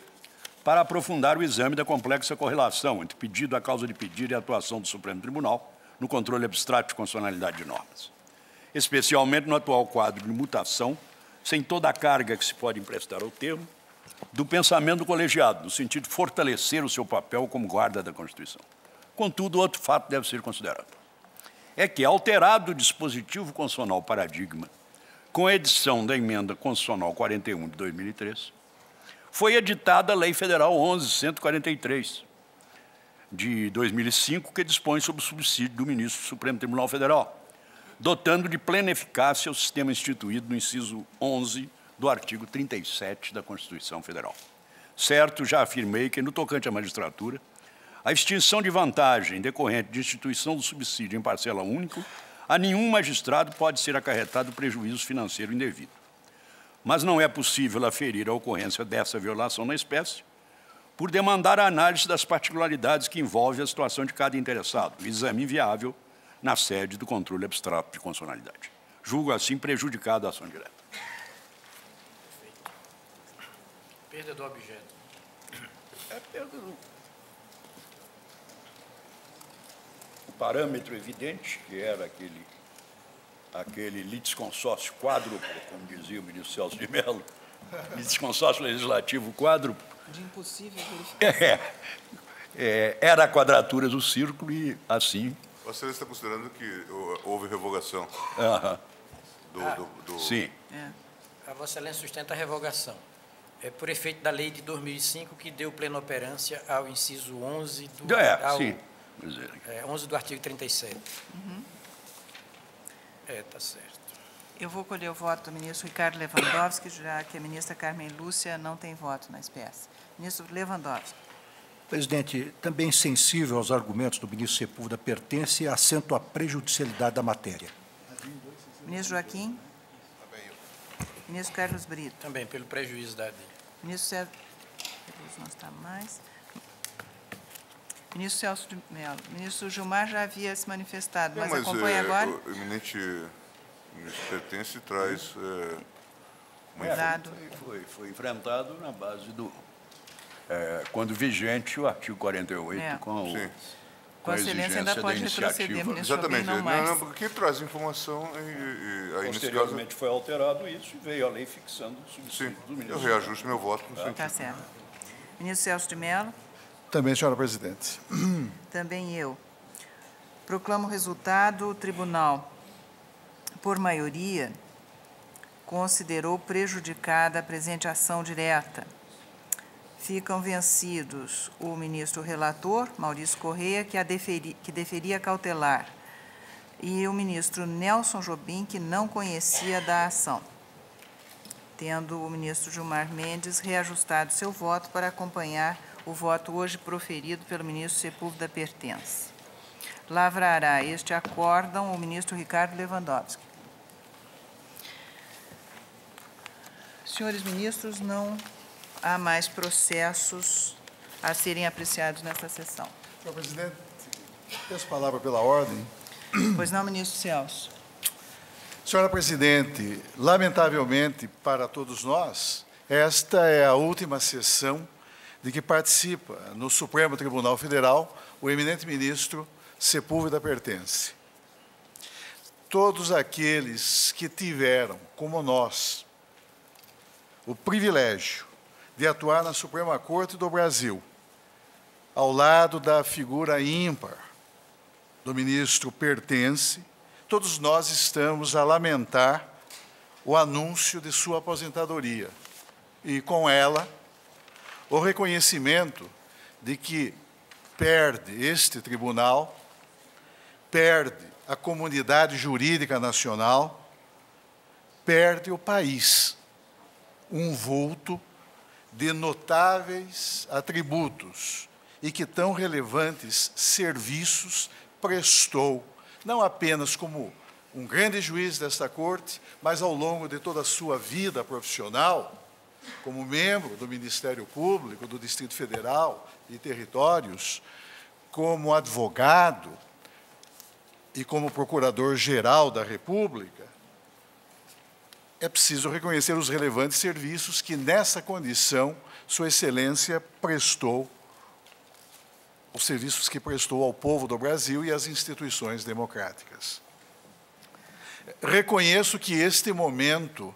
Speaker 2: para aprofundar o exame da complexa correlação entre pedido, a causa de pedido e a atuação do Supremo Tribunal no controle abstrato de constitucionalidade de normas, especialmente no atual quadro de mutação, sem toda a carga que se pode emprestar ao termo, do pensamento colegiado, no sentido de fortalecer o seu papel como guarda da Constituição. Contudo, outro fato deve ser considerado. É que, alterado o dispositivo constitucional paradigma, com a edição da Emenda Constitucional 41 de 2003, foi editada a Lei Federal 11.143, de 2005, que dispõe sobre o subsídio do ministro do Supremo Tribunal Federal, dotando de plena eficácia o sistema instituído no inciso 11 do artigo 37 da Constituição Federal. Certo, já afirmei que, no tocante à magistratura, a extinção de vantagem decorrente de instituição do subsídio em parcela única, a nenhum magistrado pode ser acarretado prejuízo financeiro indevido. Mas não é possível aferir a ocorrência dessa violação na espécie, por demandar a análise das particularidades que envolvem a situação de cada interessado, exame inviável na sede do controle abstrato de constitucionalidade. Julgo assim prejudicada a ação direta.
Speaker 8: Perda do objeto.
Speaker 2: É perda do... O parâmetro evidente, que era aquele litisconsórcio quádruplo, como dizia o ministro Celso de Mello, litisconsórcio legislativo quádruplo.
Speaker 1: De impossível verificar.
Speaker 2: Era a quadratura do círculo e assim...
Speaker 9: Você está considerando que houve revogação?
Speaker 2: Sim.
Speaker 8: A Vossa Excelência sustenta a revogação. É por efeito da lei de 2005 que deu plenoperância ao inciso 11 do...
Speaker 2: sim.
Speaker 8: 11 do artigo 37. Está certo.
Speaker 1: Eu vou colher o voto do ministro Ricardo Lewandowski, já que a ministra Carmen Lúcia não tem voto na espécie. Ministro Lewandowski.
Speaker 4: Presidente, também sensível aos argumentos do ministro Sepúlveda, pertence assento à prejudicialidade da matéria.
Speaker 1: Ministro Joaquim. Ministro Carlos Brito.
Speaker 8: Também, pelo prejuízo da...
Speaker 1: Ministro Celso... Não está mais. Ministro Celso de Mello. Ministro Gilmar já havia se manifestado, mas acompanha agora.
Speaker 9: O eminente ministro pertence traz...
Speaker 2: Foi enfrentado na base do... quando vigente o artigo 48, com a
Speaker 1: excelência ainda pode retroceder, ministro.
Speaker 9: Exatamente.
Speaker 1: Não,
Speaker 9: porque traz informação e
Speaker 2: posteriormente foi alterado isso e veio a lei fixando o subsídio do ministro.
Speaker 9: Eu reajusto meu voto no sentido.
Speaker 1: Está certo. Ministro Celso de Mello.
Speaker 6: Também, senhora presidente.
Speaker 1: Também eu. Proclamo o resultado. O tribunal, por maioria, considerou prejudicada a presente ação direta. Ficam vencidos o ministro relator, Maurício Correia, que deferia cautelar, e o ministro Nelson Jobim, que não conhecia da ação, tendo o ministro Gilmar Mendes reajustado seu voto para acompanhar o voto hoje proferido pelo ministro Sepúlveda Pertence. Lavrará este acórdão o ministro Ricardo Lewandowski. Senhores ministros, não há mais processos a serem apreciados nesta sessão.
Speaker 6: Senhor presidente, peço palavra pela ordem.
Speaker 1: Pois não, ministro Celso.
Speaker 6: Senhora presidente, lamentavelmente para todos nós, esta é a última sessão de que participa no Supremo Tribunal Federal o eminente ministro Sepúlveda Pertence. Todos aqueles que tiveram, como nós, o privilégio de atuar na Suprema Corte do Brasil, ao lado da figura ímpar do ministro Pertence, todos nós estamos a lamentar o anúncio de sua aposentadoria e, com ela, o reconhecimento de que perde este tribunal, perde a comunidade jurídica nacional, perde o país, um vulto de notáveis atributos e que tão relevantes serviços prestou, não apenas como um grande juiz desta Corte, mas ao longo de toda a sua vida profissional, como membro do Ministério Público, do Distrito Federal e Territórios, como advogado e como Procurador-Geral da República, é preciso reconhecer os relevantes serviços que, nessa condição, Sua Excelência prestou, os serviços que prestou ao povo do Brasil e às instituições democráticas. Reconheço que este momento,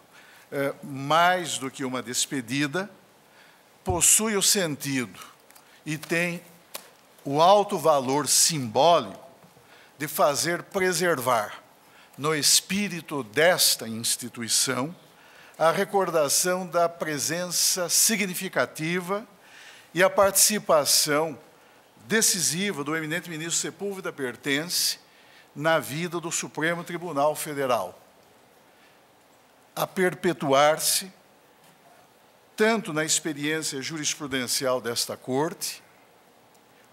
Speaker 6: mais do que uma despedida, possui o sentido e tem o alto valor simbólico de fazer preservar, no espírito desta instituição, a recordação da presença significativa e a participação decisiva do eminente ministro Sepúlveda Pertence na vida do Supremo Tribunal Federal, a perpetuar-se tanto na experiência jurisprudencial desta Corte,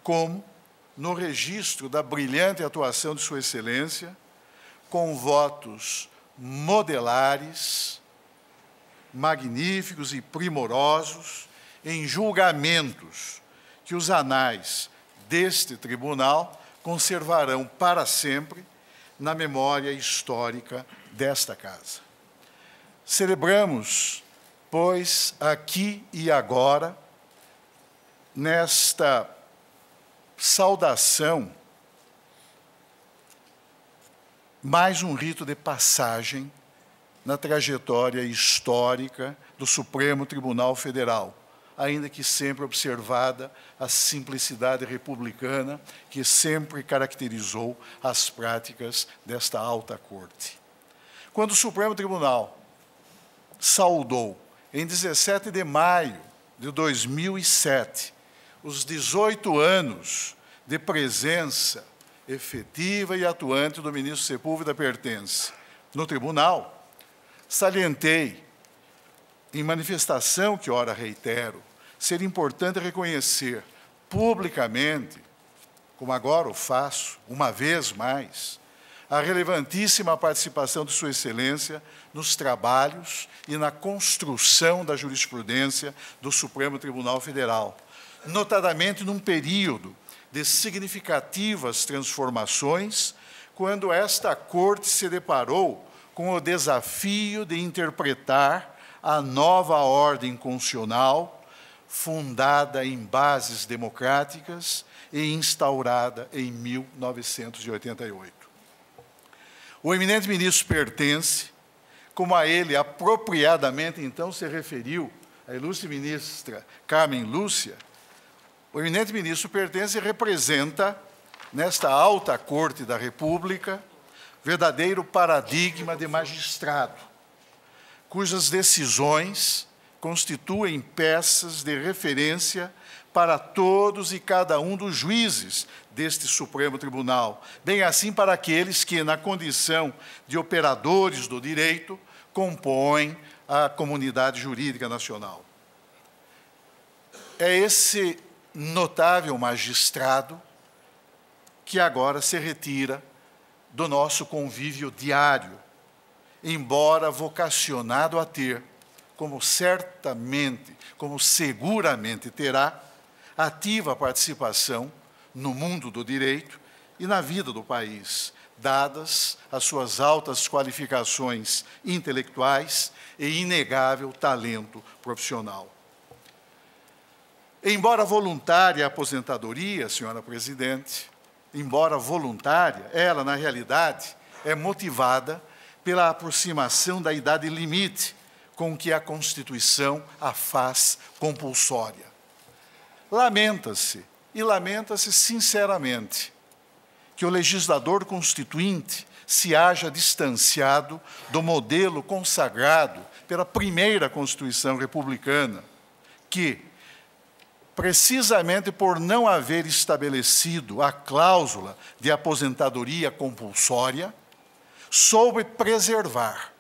Speaker 6: como no registro da brilhante atuação de Sua Excelência, com votos modelares, magníficos e primorosos, em julgamentos que os anais deste tribunal conservarão para sempre na memória histórica desta casa. Celebramos, pois, aqui e agora, nesta saudação, mais um rito de passagem na trajetória histórica do Supremo Tribunal Federal, ainda que sempre observada a simplicidade republicana que sempre caracterizou as práticas desta alta corte. Quando o Supremo Tribunal saudou, em 17 de maio de 2007, os 18 anos de presença efetiva e atuante do ministro Sepúlveda Pertence no tribunal, salientei, em manifestação que ora reitero, ser importante reconhecer publicamente, como agora o faço, uma vez mais, a relevantíssima participação de Sua Excelência nos trabalhos e na construção da jurisprudência do Supremo Tribunal Federal, notadamente num período de significativas transformações, quando esta Corte se deparou com o desafio de interpretar a nova ordem constitucional, fundada em bases democráticas e instaurada em 1988. O eminente ministro Pertence, como a ele apropriadamente então se referiu a ilustre ministra Carmen Lúcia, o eminente ministro Pertence representa, nesta alta Corte da República, verdadeiro paradigma de magistrado, cujas decisões constituem peças de referência para todos e cada um dos juízes deste Supremo Tribunal, bem assim para aqueles que, na condição de operadores do direito, compõem a comunidade jurídica nacional. É esse notável magistrado que agora se retira do nosso convívio diário, embora vocacionado a ter, como certamente, como seguramente terá, ativa participação no mundo do direito e na vida do país, dadas as suas altas qualificações intelectuais e inegável talento profissional. Embora voluntária a aposentadoria, senhora presidente, embora voluntária, ela, na realidade, é motivada pela aproximação da idade limite com que a Constituição a faz compulsória. Lamenta-se, e lamenta-se sinceramente, que o legislador constituinte se haja distanciado do modelo consagrado pela primeira Constituição republicana, que, precisamente por não haver estabelecido a cláusula de aposentadoria compulsória, soube preservar,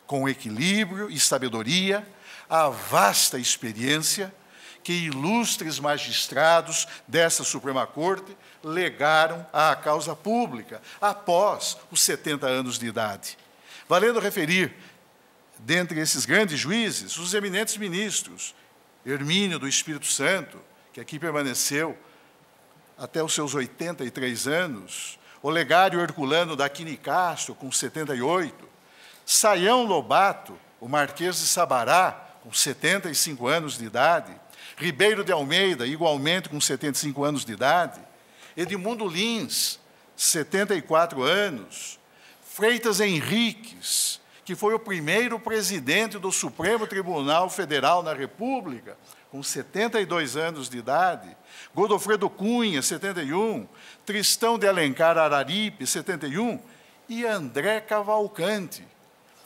Speaker 6: com equilíbrio e sabedoria, a vasta experiência que ilustres magistrados dessa Suprema Corte legaram à causa pública após os 70 anos de idade. Valendo referir, dentre esses grandes juízes, os eminentes ministros, Hermínio do Espírito Santo, que aqui permaneceu até os seus 83 anos, Olegário Herculano da Aquino Castro, com 78, Saião Lobato, o Marquês de Sabará, com 75 anos de idade, Ribeiro de Almeida, igualmente com 75 anos de idade, Edmundo Lins, 74 anos, Freitas Henriques, que foi o primeiro presidente do Supremo Tribunal Federal na República, com 72 anos de idade, Godofredo Cunha, 71, Tristão de Alencar Araripe, 71, e André Cavalcante,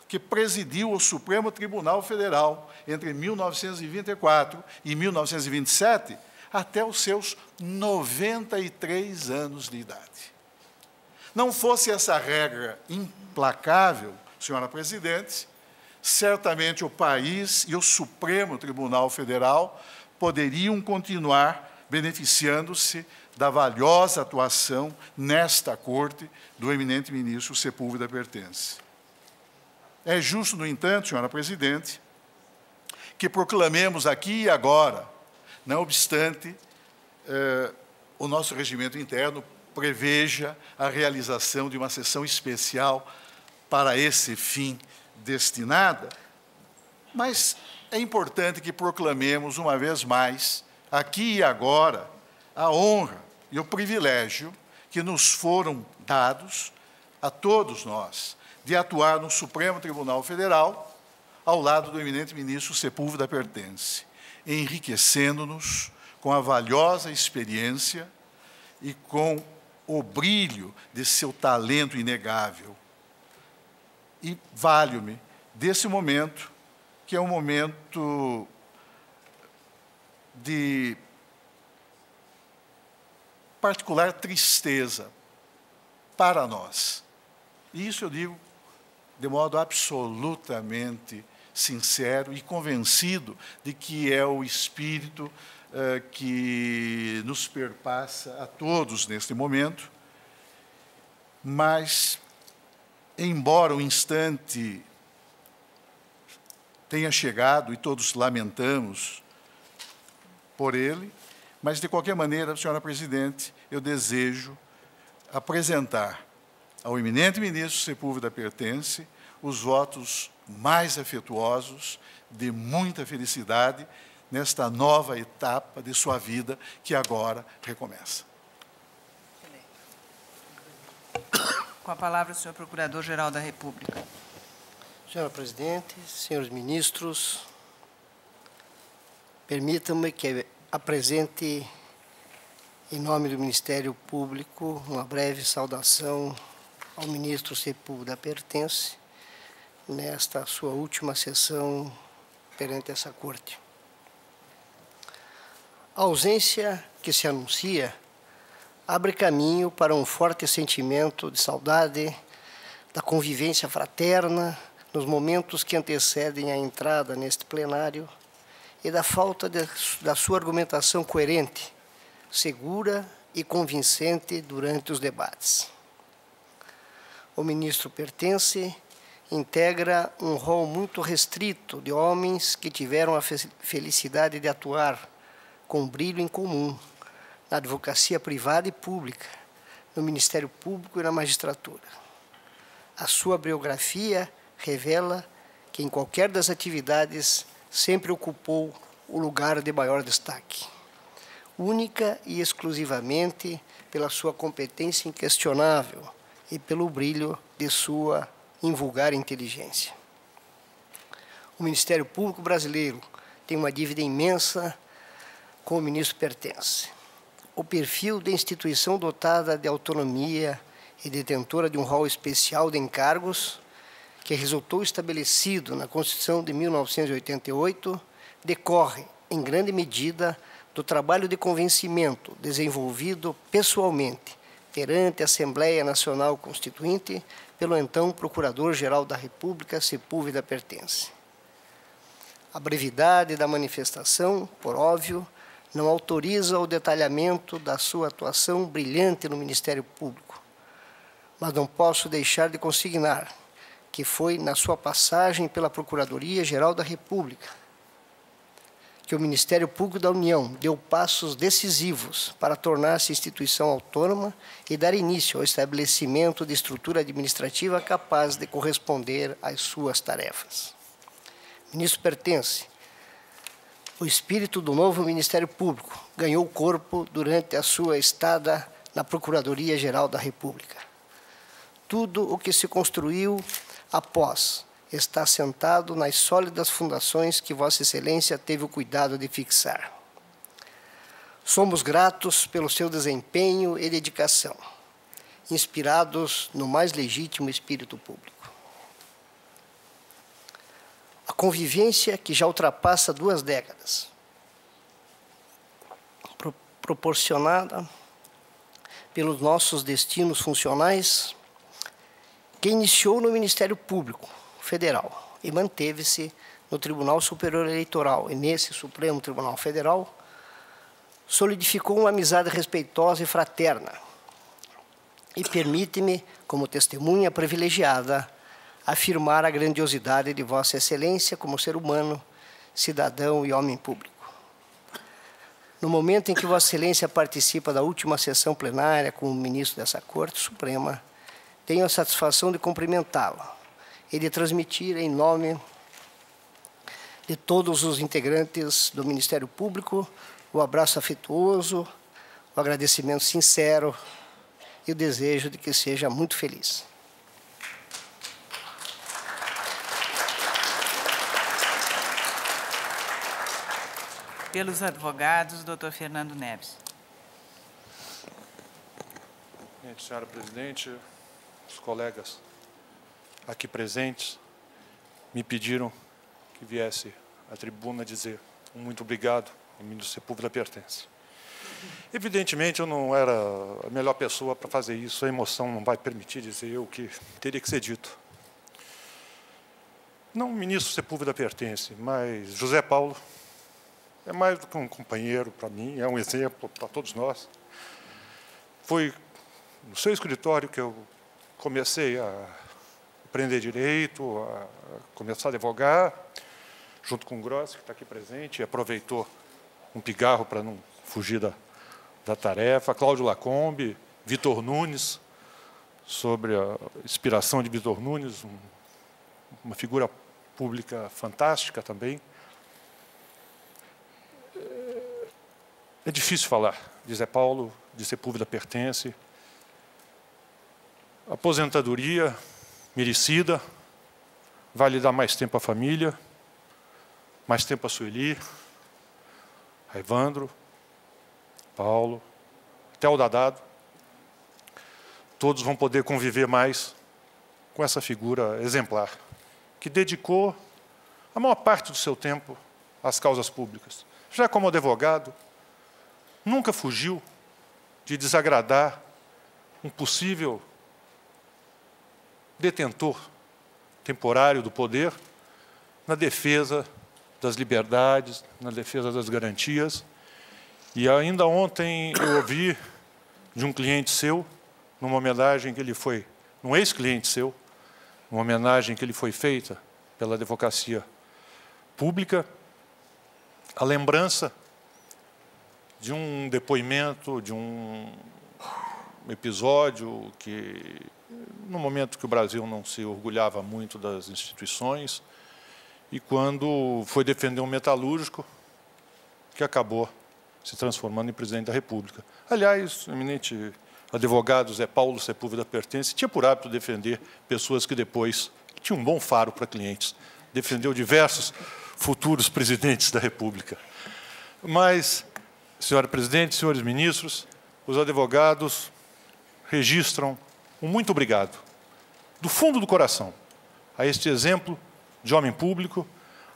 Speaker 6: que presidiu o Supremo Tribunal Federal entre 1924 e 1927, até os seus 93 anos de idade. Não fosse essa regra implacável, senhora presidente, certamente o país e o Supremo Tribunal Federal poderiam continuar beneficiando-se da valiosa atuação nesta Corte do eminente ministro Sepúlveda Pertence. É justo, no entanto, senhora presidente, que proclamemos aqui e agora, não obstante o nosso regimento interno preveja a realização de uma sessão especial para esse fim destinada, mas é importante que proclamemos uma vez mais, aqui e agora, a honra e o privilégio que nos foram dados a todos nós de atuar no Supremo Tribunal Federal ao lado do eminente ministro Sepúlveda Pertence, enriquecendo-nos com a valiosa experiência e com o brilho de seu talento inegável. E valho-me desse momento, que é um momento de particular tristeza para nós. E isso eu digo de modo absolutamente sincero e convencido de que é o espírito que nos perpassa a todos neste momento, mas, embora o instante tenha chegado e todos lamentamos por ele, mas, de qualquer maneira, senhora presidente, eu desejo apresentar ao eminente ministro Sepúlveda Pertence os votos mais afetuosos de muita felicidade nesta nova etapa de sua vida que agora recomeça.
Speaker 1: Com a palavra, o senhor Procurador-Geral da República.
Speaker 10: Senhora presidente, senhores ministros, permitam-me que apresente, em nome do Ministério Público, uma breve saudação ao ministro Sepúlveda Pertence, nesta sua última sessão perante essa Corte. A ausência que se anuncia abre caminho para um forte sentimento de saudade, da convivência fraterna, nos momentos que antecedem a entrada neste plenário, e da falta da sua argumentação coerente, segura e convincente durante os debates. O ministro Pertence integra um rol muito restrito de homens que tiveram a felicidade de atuar com brilho em comum na advocacia privada e pública, no Ministério Público e na magistratura. A sua biografia revela que, em qualquer das atividades, sempre ocupou o lugar de maior destaque, única e exclusivamente pela sua competência inquestionável e pelo brilho de sua invulgar inteligência. O Ministério Público brasileiro tem uma dívida imensa com o ministro Pertence. O perfil de instituição dotada de autonomia e detentora de um rol especial de encargos, que resultou estabelecido na Constituição de 1988, decorre, em grande medida, do trabalho de convencimento desenvolvido pessoalmente perante a Assembleia Nacional Constituinte pelo então Procurador-Geral da República, Sepúlveda Pertence. A brevidade da manifestação, por óbvio, não autoriza o detalhamento da sua atuação brilhante no Ministério Público, mas não posso deixar de consignar que foi na sua passagem pela Procuradoria-Geral da República que o Ministério Público da União deu passos decisivos para tornar-se instituição autônoma e dar início ao estabelecimento de estrutura administrativa capaz de corresponder às suas tarefas. Ministro Pertence, o espírito do novo Ministério Público ganhou corpo durante a sua estada na Procuradoria-Geral da República. Tudo o que se construiu após está assentado nas sólidas fundações que Vossa Excelência teve o cuidado de fixar. Somos gratos pelo seu desempenho e dedicação, inspirados no mais legítimo espírito público. A convivência que já ultrapassa 2 décadas, proporcionada pelos nossos destinos funcionais, que iniciou no Ministério Público Federal e manteve-se no Tribunal Superior Eleitoral e nesse Supremo Tribunal Federal, solidificou uma amizade respeitosa e fraterna e permite-me, como testemunha privilegiada, afirmar a grandiosidade de Vossa Excelência como ser humano, cidadão e homem público. No momento em que Vossa Excelência participa da última sessão plenária como ministro dessa Corte Suprema, tenho a satisfação de cumprimentá-lo e de transmitir em nome de todos os integrantes do Ministério Público o abraço afetuoso, o agradecimento sincero e o desejo de que seja muito feliz.
Speaker 1: Pelos advogados, Dr. Fernando Neves.
Speaker 11: Senhora Presidente, os colegas aqui presentes me pediram que viesse à tribuna dizer um muito obrigado em nome do Sepúlveda Pertence. Evidentemente, eu não era a melhor pessoa para fazer isso, a emoção não vai permitir dizer o que teria que ser dito. Não o ministro Sepúlveda Pertence, mas José Paulo é mais do que um companheiro para mim, é um exemplo para todos nós. Foi no seu escritório que eu comecei a aprender direito, a começar a advogar, junto com o Grossi, que está aqui presente, e aproveitou um pigarro para não fugir da tarefa, Cláudio Lacombe, Vitor Nunes, sobre a inspiração de Vitor Nunes, uma figura pública fantástica também. É difícil falar de Zé Paulo, de Sepúlveda Pertence. Aposentadoria merecida, vai lhe dar mais tempo à família, mais tempo a Sueli, a Evandro, Paulo, até o Dadado. Todos vão poder conviver mais com essa figura exemplar, que dedicou a maior parte do seu tempo às causas públicas. Já como advogado, nunca fugiu de desagradar um possível detentor temporário do poder na defesa das liberdades, na defesa das garantias. E ainda ontem eu ouvi de um cliente seu, numa homenagem que ele foi, um ex-cliente seu, uma homenagem que ele foi feita pela advocacia pública, a lembrança de um depoimento, de um episódio que, no momento que o Brasil não se orgulhava muito das instituições, e quando foi defender um metalúrgico que acabou se transformando em presidente da República. Aliás, o eminente advogado Zé Paulo Sepúlveda Pertence tinha por hábito defender pessoas que depois tinham um bom faro para clientes. Defendeu diversos futuros presidentes da República. Mas, senhora presidente, senhores ministros, os advogados registram um muito obrigado, do fundo do coração, a este exemplo de homem público,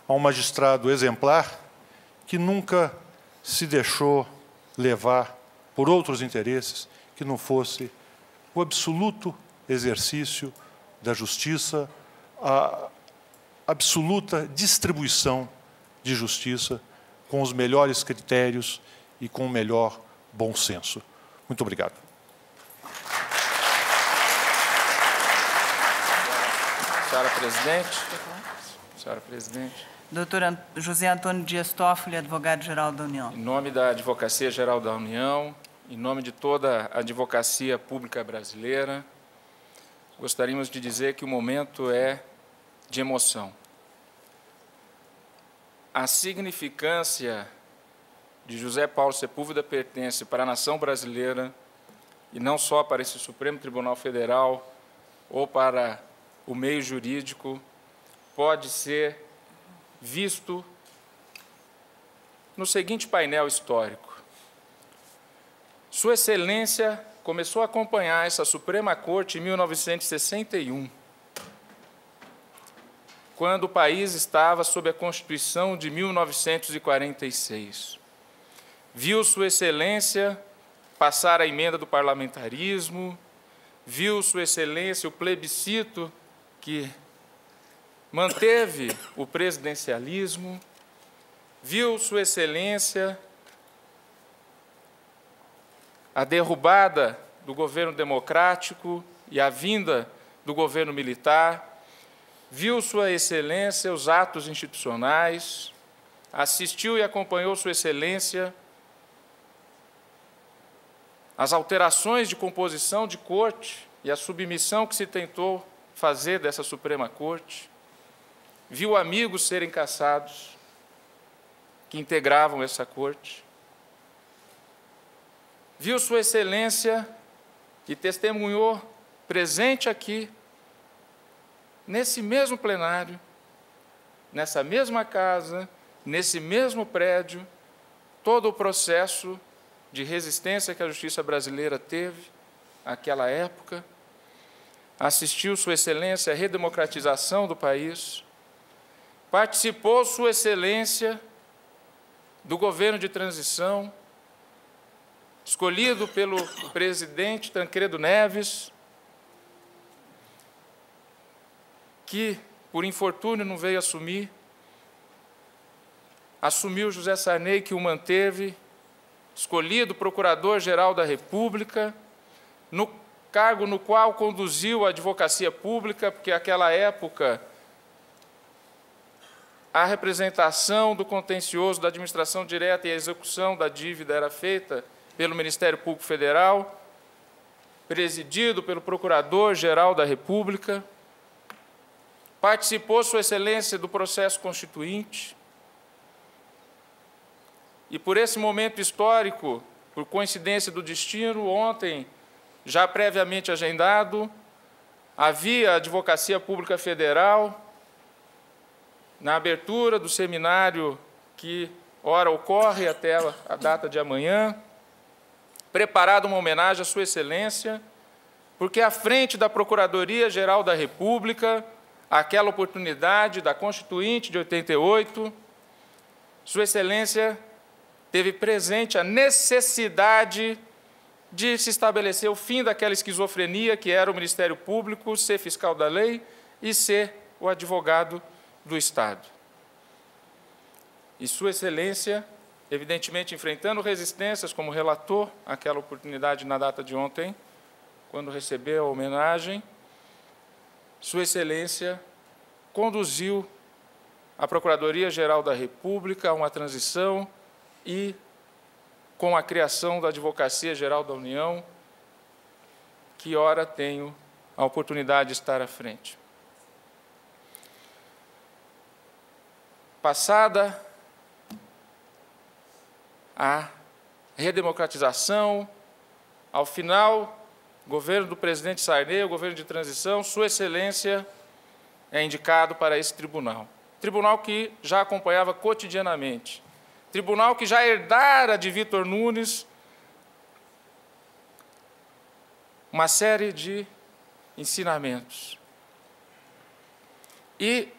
Speaker 11: a um magistrado exemplar que nunca se deixou levar por outros interesses que não fosse o absoluto exercício da justiça, a absoluta distribuição de justiça, com os melhores critérios e com o melhor bom senso. Muito obrigado.
Speaker 12: Senhora Presidente. Senhora Presidente.
Speaker 1: Doutor José Antônio Dias Toffoli, advogado-geral da União.
Speaker 12: Em nome da Advocacia Geral da União, em nome de toda a advocacia pública brasileira, gostaríamos de dizer que o momento é de emoção. A significância de José Paulo Sepúlveda Pertence para a nação brasileira, e não só para esse Supremo Tribunal Federal ou para o meio jurídico, pode ser visto no seguinte painel histórico. Sua Excelência começou a acompanhar essa Suprema Corte em 1961, quando o país estava sob a Constituição de 1946. Viu Sua Excelência passar a emenda do parlamentarismo, viu Sua Excelência o plebiscito que manteve o presidencialismo, viu Sua Excelência a derrubada do governo democrático e a vinda do governo militar, viu Sua Excelência os atos institucionais, assistiu e acompanhou Sua Excelência as alterações de composição de corte e a submissão que se tentou fazer dessa Suprema Corte, viu amigos serem cassados que integravam essa corte, viu Sua Excelência e testemunhou presente aqui, nesse mesmo plenário, nessa mesma casa, nesse mesmo prédio, todo o processo de resistência que a justiça brasileira teve naquela época, assistiu Sua Excelência à redemocratização do país, participou Sua Excelência do governo de transição, escolhido pelo presidente Tancredo Neves, que, por infortúnio, não veio assumir, assumiu José Sarney, que o manteve, escolhido Procurador-Geral da República, no cargo no qual conduziu a advocacia pública, porque naquela época a representação do contencioso da administração direta e a execução da dívida era feita pelo Ministério Público Federal, presidido pelo Procurador-Geral da República, participou Sua Excelência do processo constituinte, e por esse momento histórico, por coincidência do destino, ontem, já previamente agendado, havia a Advocacia Pública Federal, na abertura do seminário que, ora, ocorre até a data de amanhã, preparado uma homenagem à Sua Excelência, porque à frente da Procuradoria-Geral da República, aquela oportunidade da Constituinte de 88, Sua Excelência teve presente a necessidade de se estabelecer o fim daquela esquizofrenia que era o Ministério Público ser fiscal da lei e ser o advogado do Estado. E Sua Excelência, evidentemente enfrentando resistências como relator, aquela oportunidade na data de ontem, quando recebeu a homenagem, Sua Excelência conduziu a Procuradoria-Geral da República a uma transição e com a criação da Advocacia Geral da União, que ora tenho a oportunidade de estar à frente. Passada a redemocratização, ao final, governo do presidente Sarney, o governo de transição, Sua Excelência é indicado para esse tribunal. Tribunal que já acompanhava cotidianamente. Tribunal que já herdara de Vitor Nunes uma série de ensinamentos. E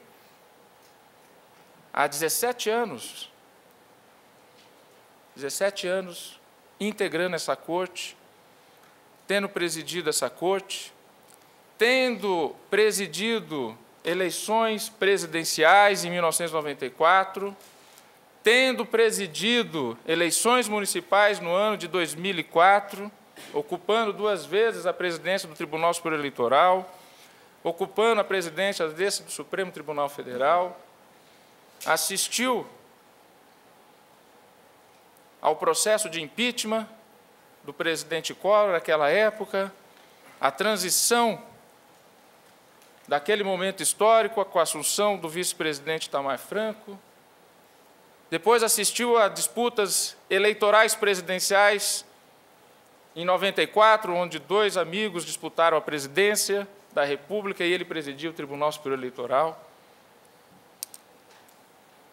Speaker 12: há 17 anos integrando essa corte, tendo presidido essa corte, tendo presidido eleições presidenciais em 1994, tendo presidido eleições municipais no ano de 2004, ocupando 2 vezes a presidência do Tribunal Superior Eleitoral, ocupando a presidência do Supremo Tribunal Federal, assistiu ao processo de impeachment do presidente Collor naquela época, a transição daquele momento histórico com a assunção do vice-presidente Itamar Franco, depois assistiu a disputas eleitorais presidenciais em 94, onde 2 amigos disputaram a presidência da República e ele presidiu o Tribunal Superior Eleitoral.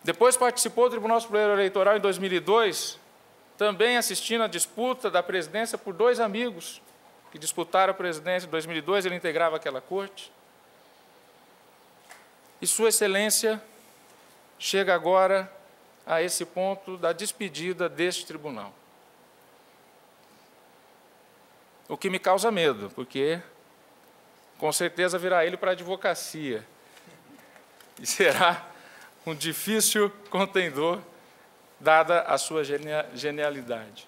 Speaker 12: Depois participou do Tribunal Superior Eleitoral em 2002, também assistindo à disputa da presidência por 2 amigos que disputaram a presidência em 2002, ele integrava aquela corte. E Sua Excelência chega agora a esse ponto da despedida deste tribunal. O que me causa medo, porque com certeza virá ele para a advocacia. E será um difícil contendor, dada a sua genialidade.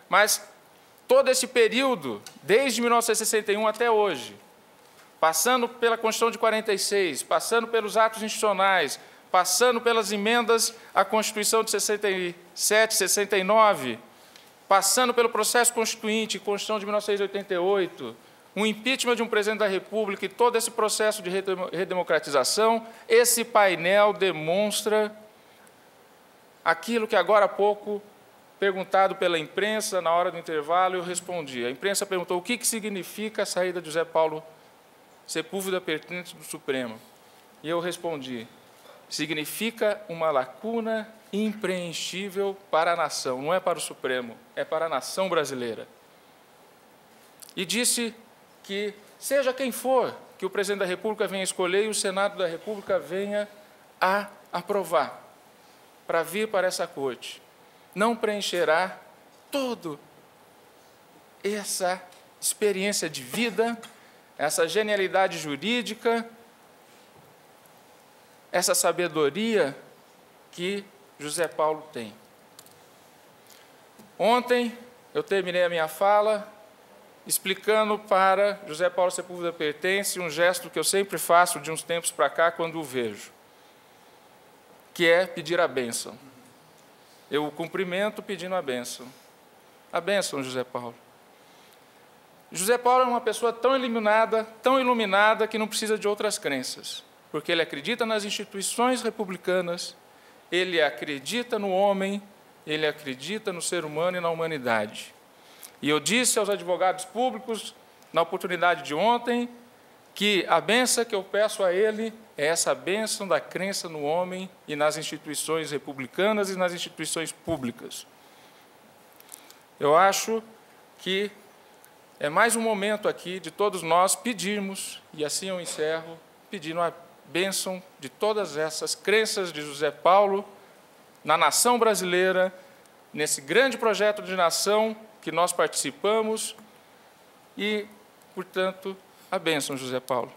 Speaker 12: Mas todo esse período, desde 1961 até hoje, passando pela Constituição de 46, passando pelos atos institucionais, passando pelas emendas à Constituição de 67, 69, passando pelo processo constituinte, Constituição de 1988, um impeachment de um presidente da República e todo esse processo de redemocratização, esse painel demonstra aquilo que agora há pouco, perguntado pela imprensa, na hora do intervalo, eu respondi. A imprensa perguntou o que significa a saída de José Paulo Sepúlveda pertinente do Supremo. E eu respondi, significa uma lacuna impreenchível para a nação, não é para o Supremo, é para a nação brasileira. E disse que, seja quem for que o presidente da República venha escolher e o Senado da República venha a aprovar, para vir para essa corte, não preencherá toda essa experiência de vida, essa genialidade jurídica, essa sabedoria que José Paulo tem. Ontem, eu terminei a minha fala explicando para José Paulo Sepúlveda Pertence um gesto que eu sempre faço de uns tempos para cá quando o vejo, que é pedir a bênção. Eu o cumprimento pedindo a bênção. A bênção, José Paulo. José Paulo é uma pessoa tão iluminada, que não precisa de outras crenças, porque ele acredita nas instituições republicanas, ele acredita no homem, ele acredita no ser humano e na humanidade. E eu disse aos advogados públicos, na oportunidade de ontem, que a bênção que eu peço a ele é essa bênção da crença no homem e nas instituições republicanas e nas instituições públicas. Eu acho que é mais um momento aqui de todos nós pedirmos, e assim eu encerro, pedindo a bênção de todas essas crenças de José Paulo na nação brasileira, nesse grande projeto de nação que nós participamos e, portanto, a bênção, José Paulo.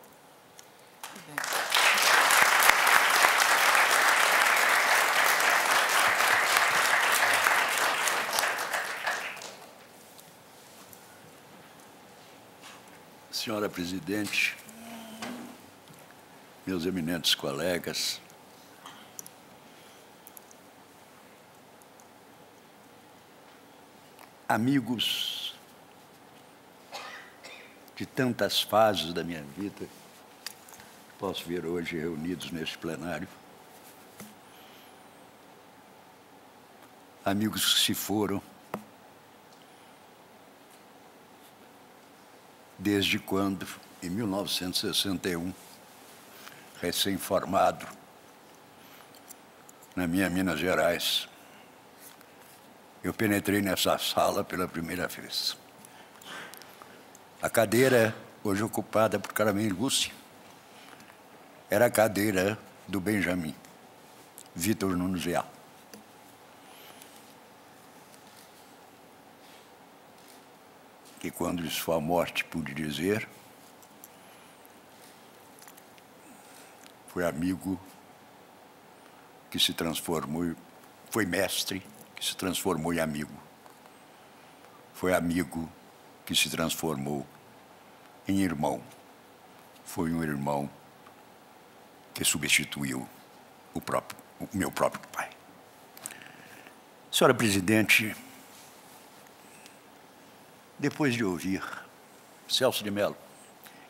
Speaker 2: Senhora Presidente, meus eminentes colegas, amigos de tantas fases da minha vida, posso ver hoje reunidos neste plenário, amigos que se foram desde quando, em 1961, recém-formado, na minha Minas Gerais, eu penetrei nessa sala pela primeira vez. A cadeira, hoje ocupada por Carmen Lúcia, era a cadeira do Benjamin, Vitor Nunes Leal. Que quando de sua morte pude dizer, foi amigo que se transformou Foi mestre que se transformou em amigo. Foi amigo que se transformou em irmão. Foi um irmão que substituiu o meu próprio pai. Senhora Presidente, depois de ouvir Celso de Mello,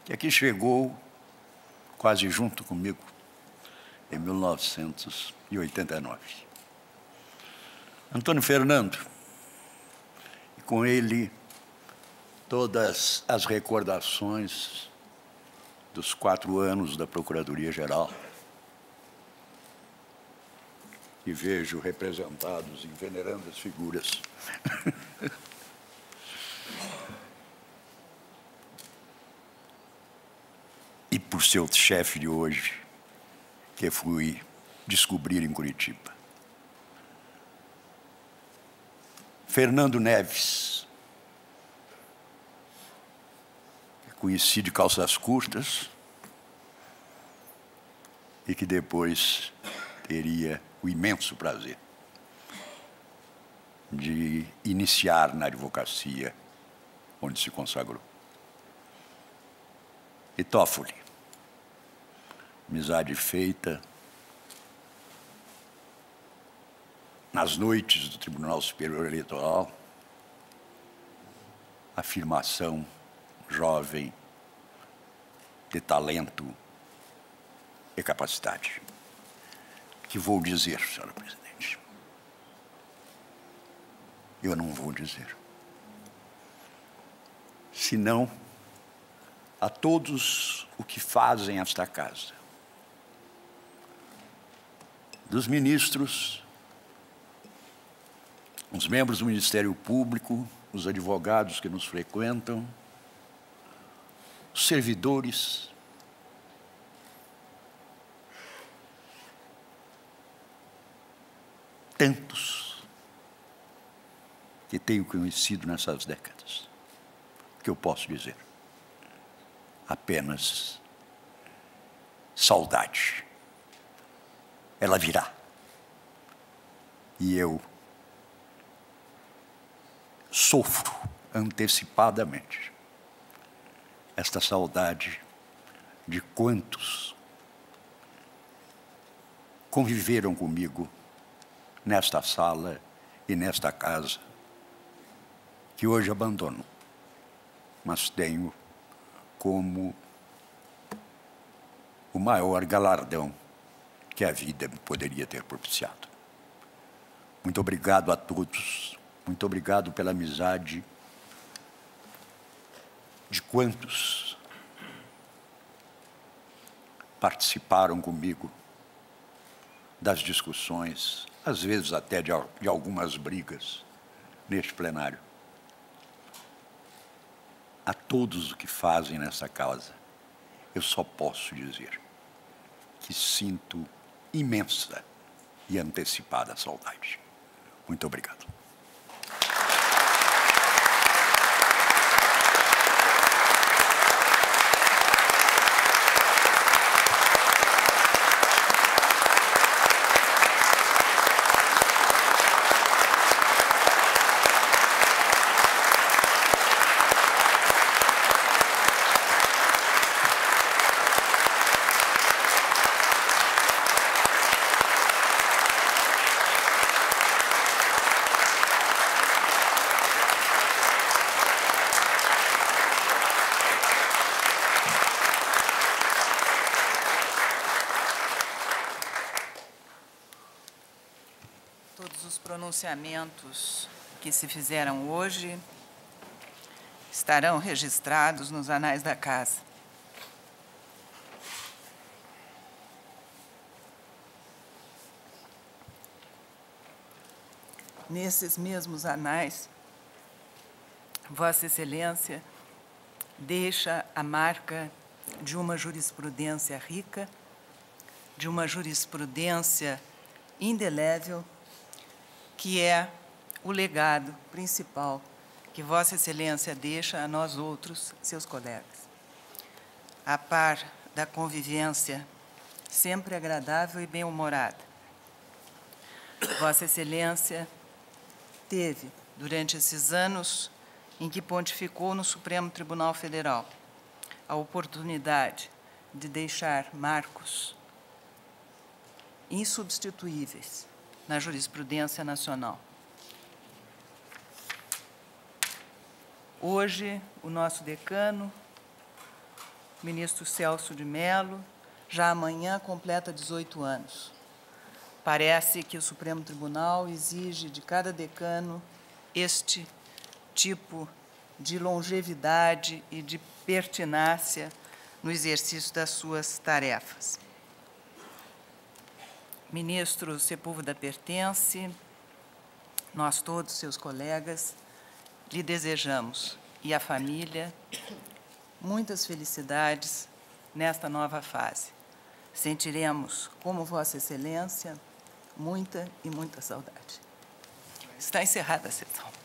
Speaker 2: que aqui chegou quase junto comigo, em 1989. Antônio Fernando, e com ele todas as recordações dos 4 anos da Procuradoria-Geral, e vejo representados em venerandas figuras. E por seu chefe de hoje, que fui descobrir em Curitiba. Fernando Neves, que conheci de calças curtas e que depois teria o imenso prazer de iniciar na advocacia, onde se consagrou. E Toffoli, amizade feita nas noites do Tribunal Superior Eleitoral, afirmação jovem de talento e capacidade. Que vou dizer, senhora Presidente? Eu não vou dizer. Senão a todos o que fazem esta casa, dos ministros, os membros do Ministério Público, os advogados que nos frequentam, os servidores, tantos que tenho conhecido nessas décadas, que eu posso dizer apenas saudade. Ela virá. E eu sofro antecipadamente esta saudade de quantos conviveram comigo nesta sala e nesta casa, que hoje abandono, mas tenho como o maior galardão que a vida poderia ter propiciado. Muito obrigado a todos, muito obrigado pela amizade de quantos participaram comigo das discussões, às vezes até de algumas brigas neste plenário. A todos os que fazem nessa casa, eu só posso dizer que sinto imensa e antecipada saudade. Muito obrigado.
Speaker 1: Todos os pronunciamentos que se fizeram hoje estarão registrados nos anais da Casa. Nesses mesmos anais, Vossa Excelência deixa a marca de uma jurisprudência rica, de uma jurisprudência indelével, que é o legado principal que Vossa Excelência deixa a nós outros, seus colegas. A par da convivência sempre agradável e bem-humorada, Vossa Excelência teve, durante esses anos em que pontificou no Supremo Tribunal Federal, a oportunidade de deixar marcos insubstituíveis na jurisprudência nacional. Hoje, o nosso decano, ministro Celso de Mello, já amanhã completa 18 anos. Parece que o Supremo Tribunal exige de cada decano este tipo de longevidade e de pertinácia no exercício das suas tarefas. Ministro Sepúlveda pertence, nós todos, seus colegas, lhe desejamos, e à família, muitas felicidades nesta nova fase. Sentiremos, como Vossa Excelência, muita e muita saudade. Está encerrada a sessão.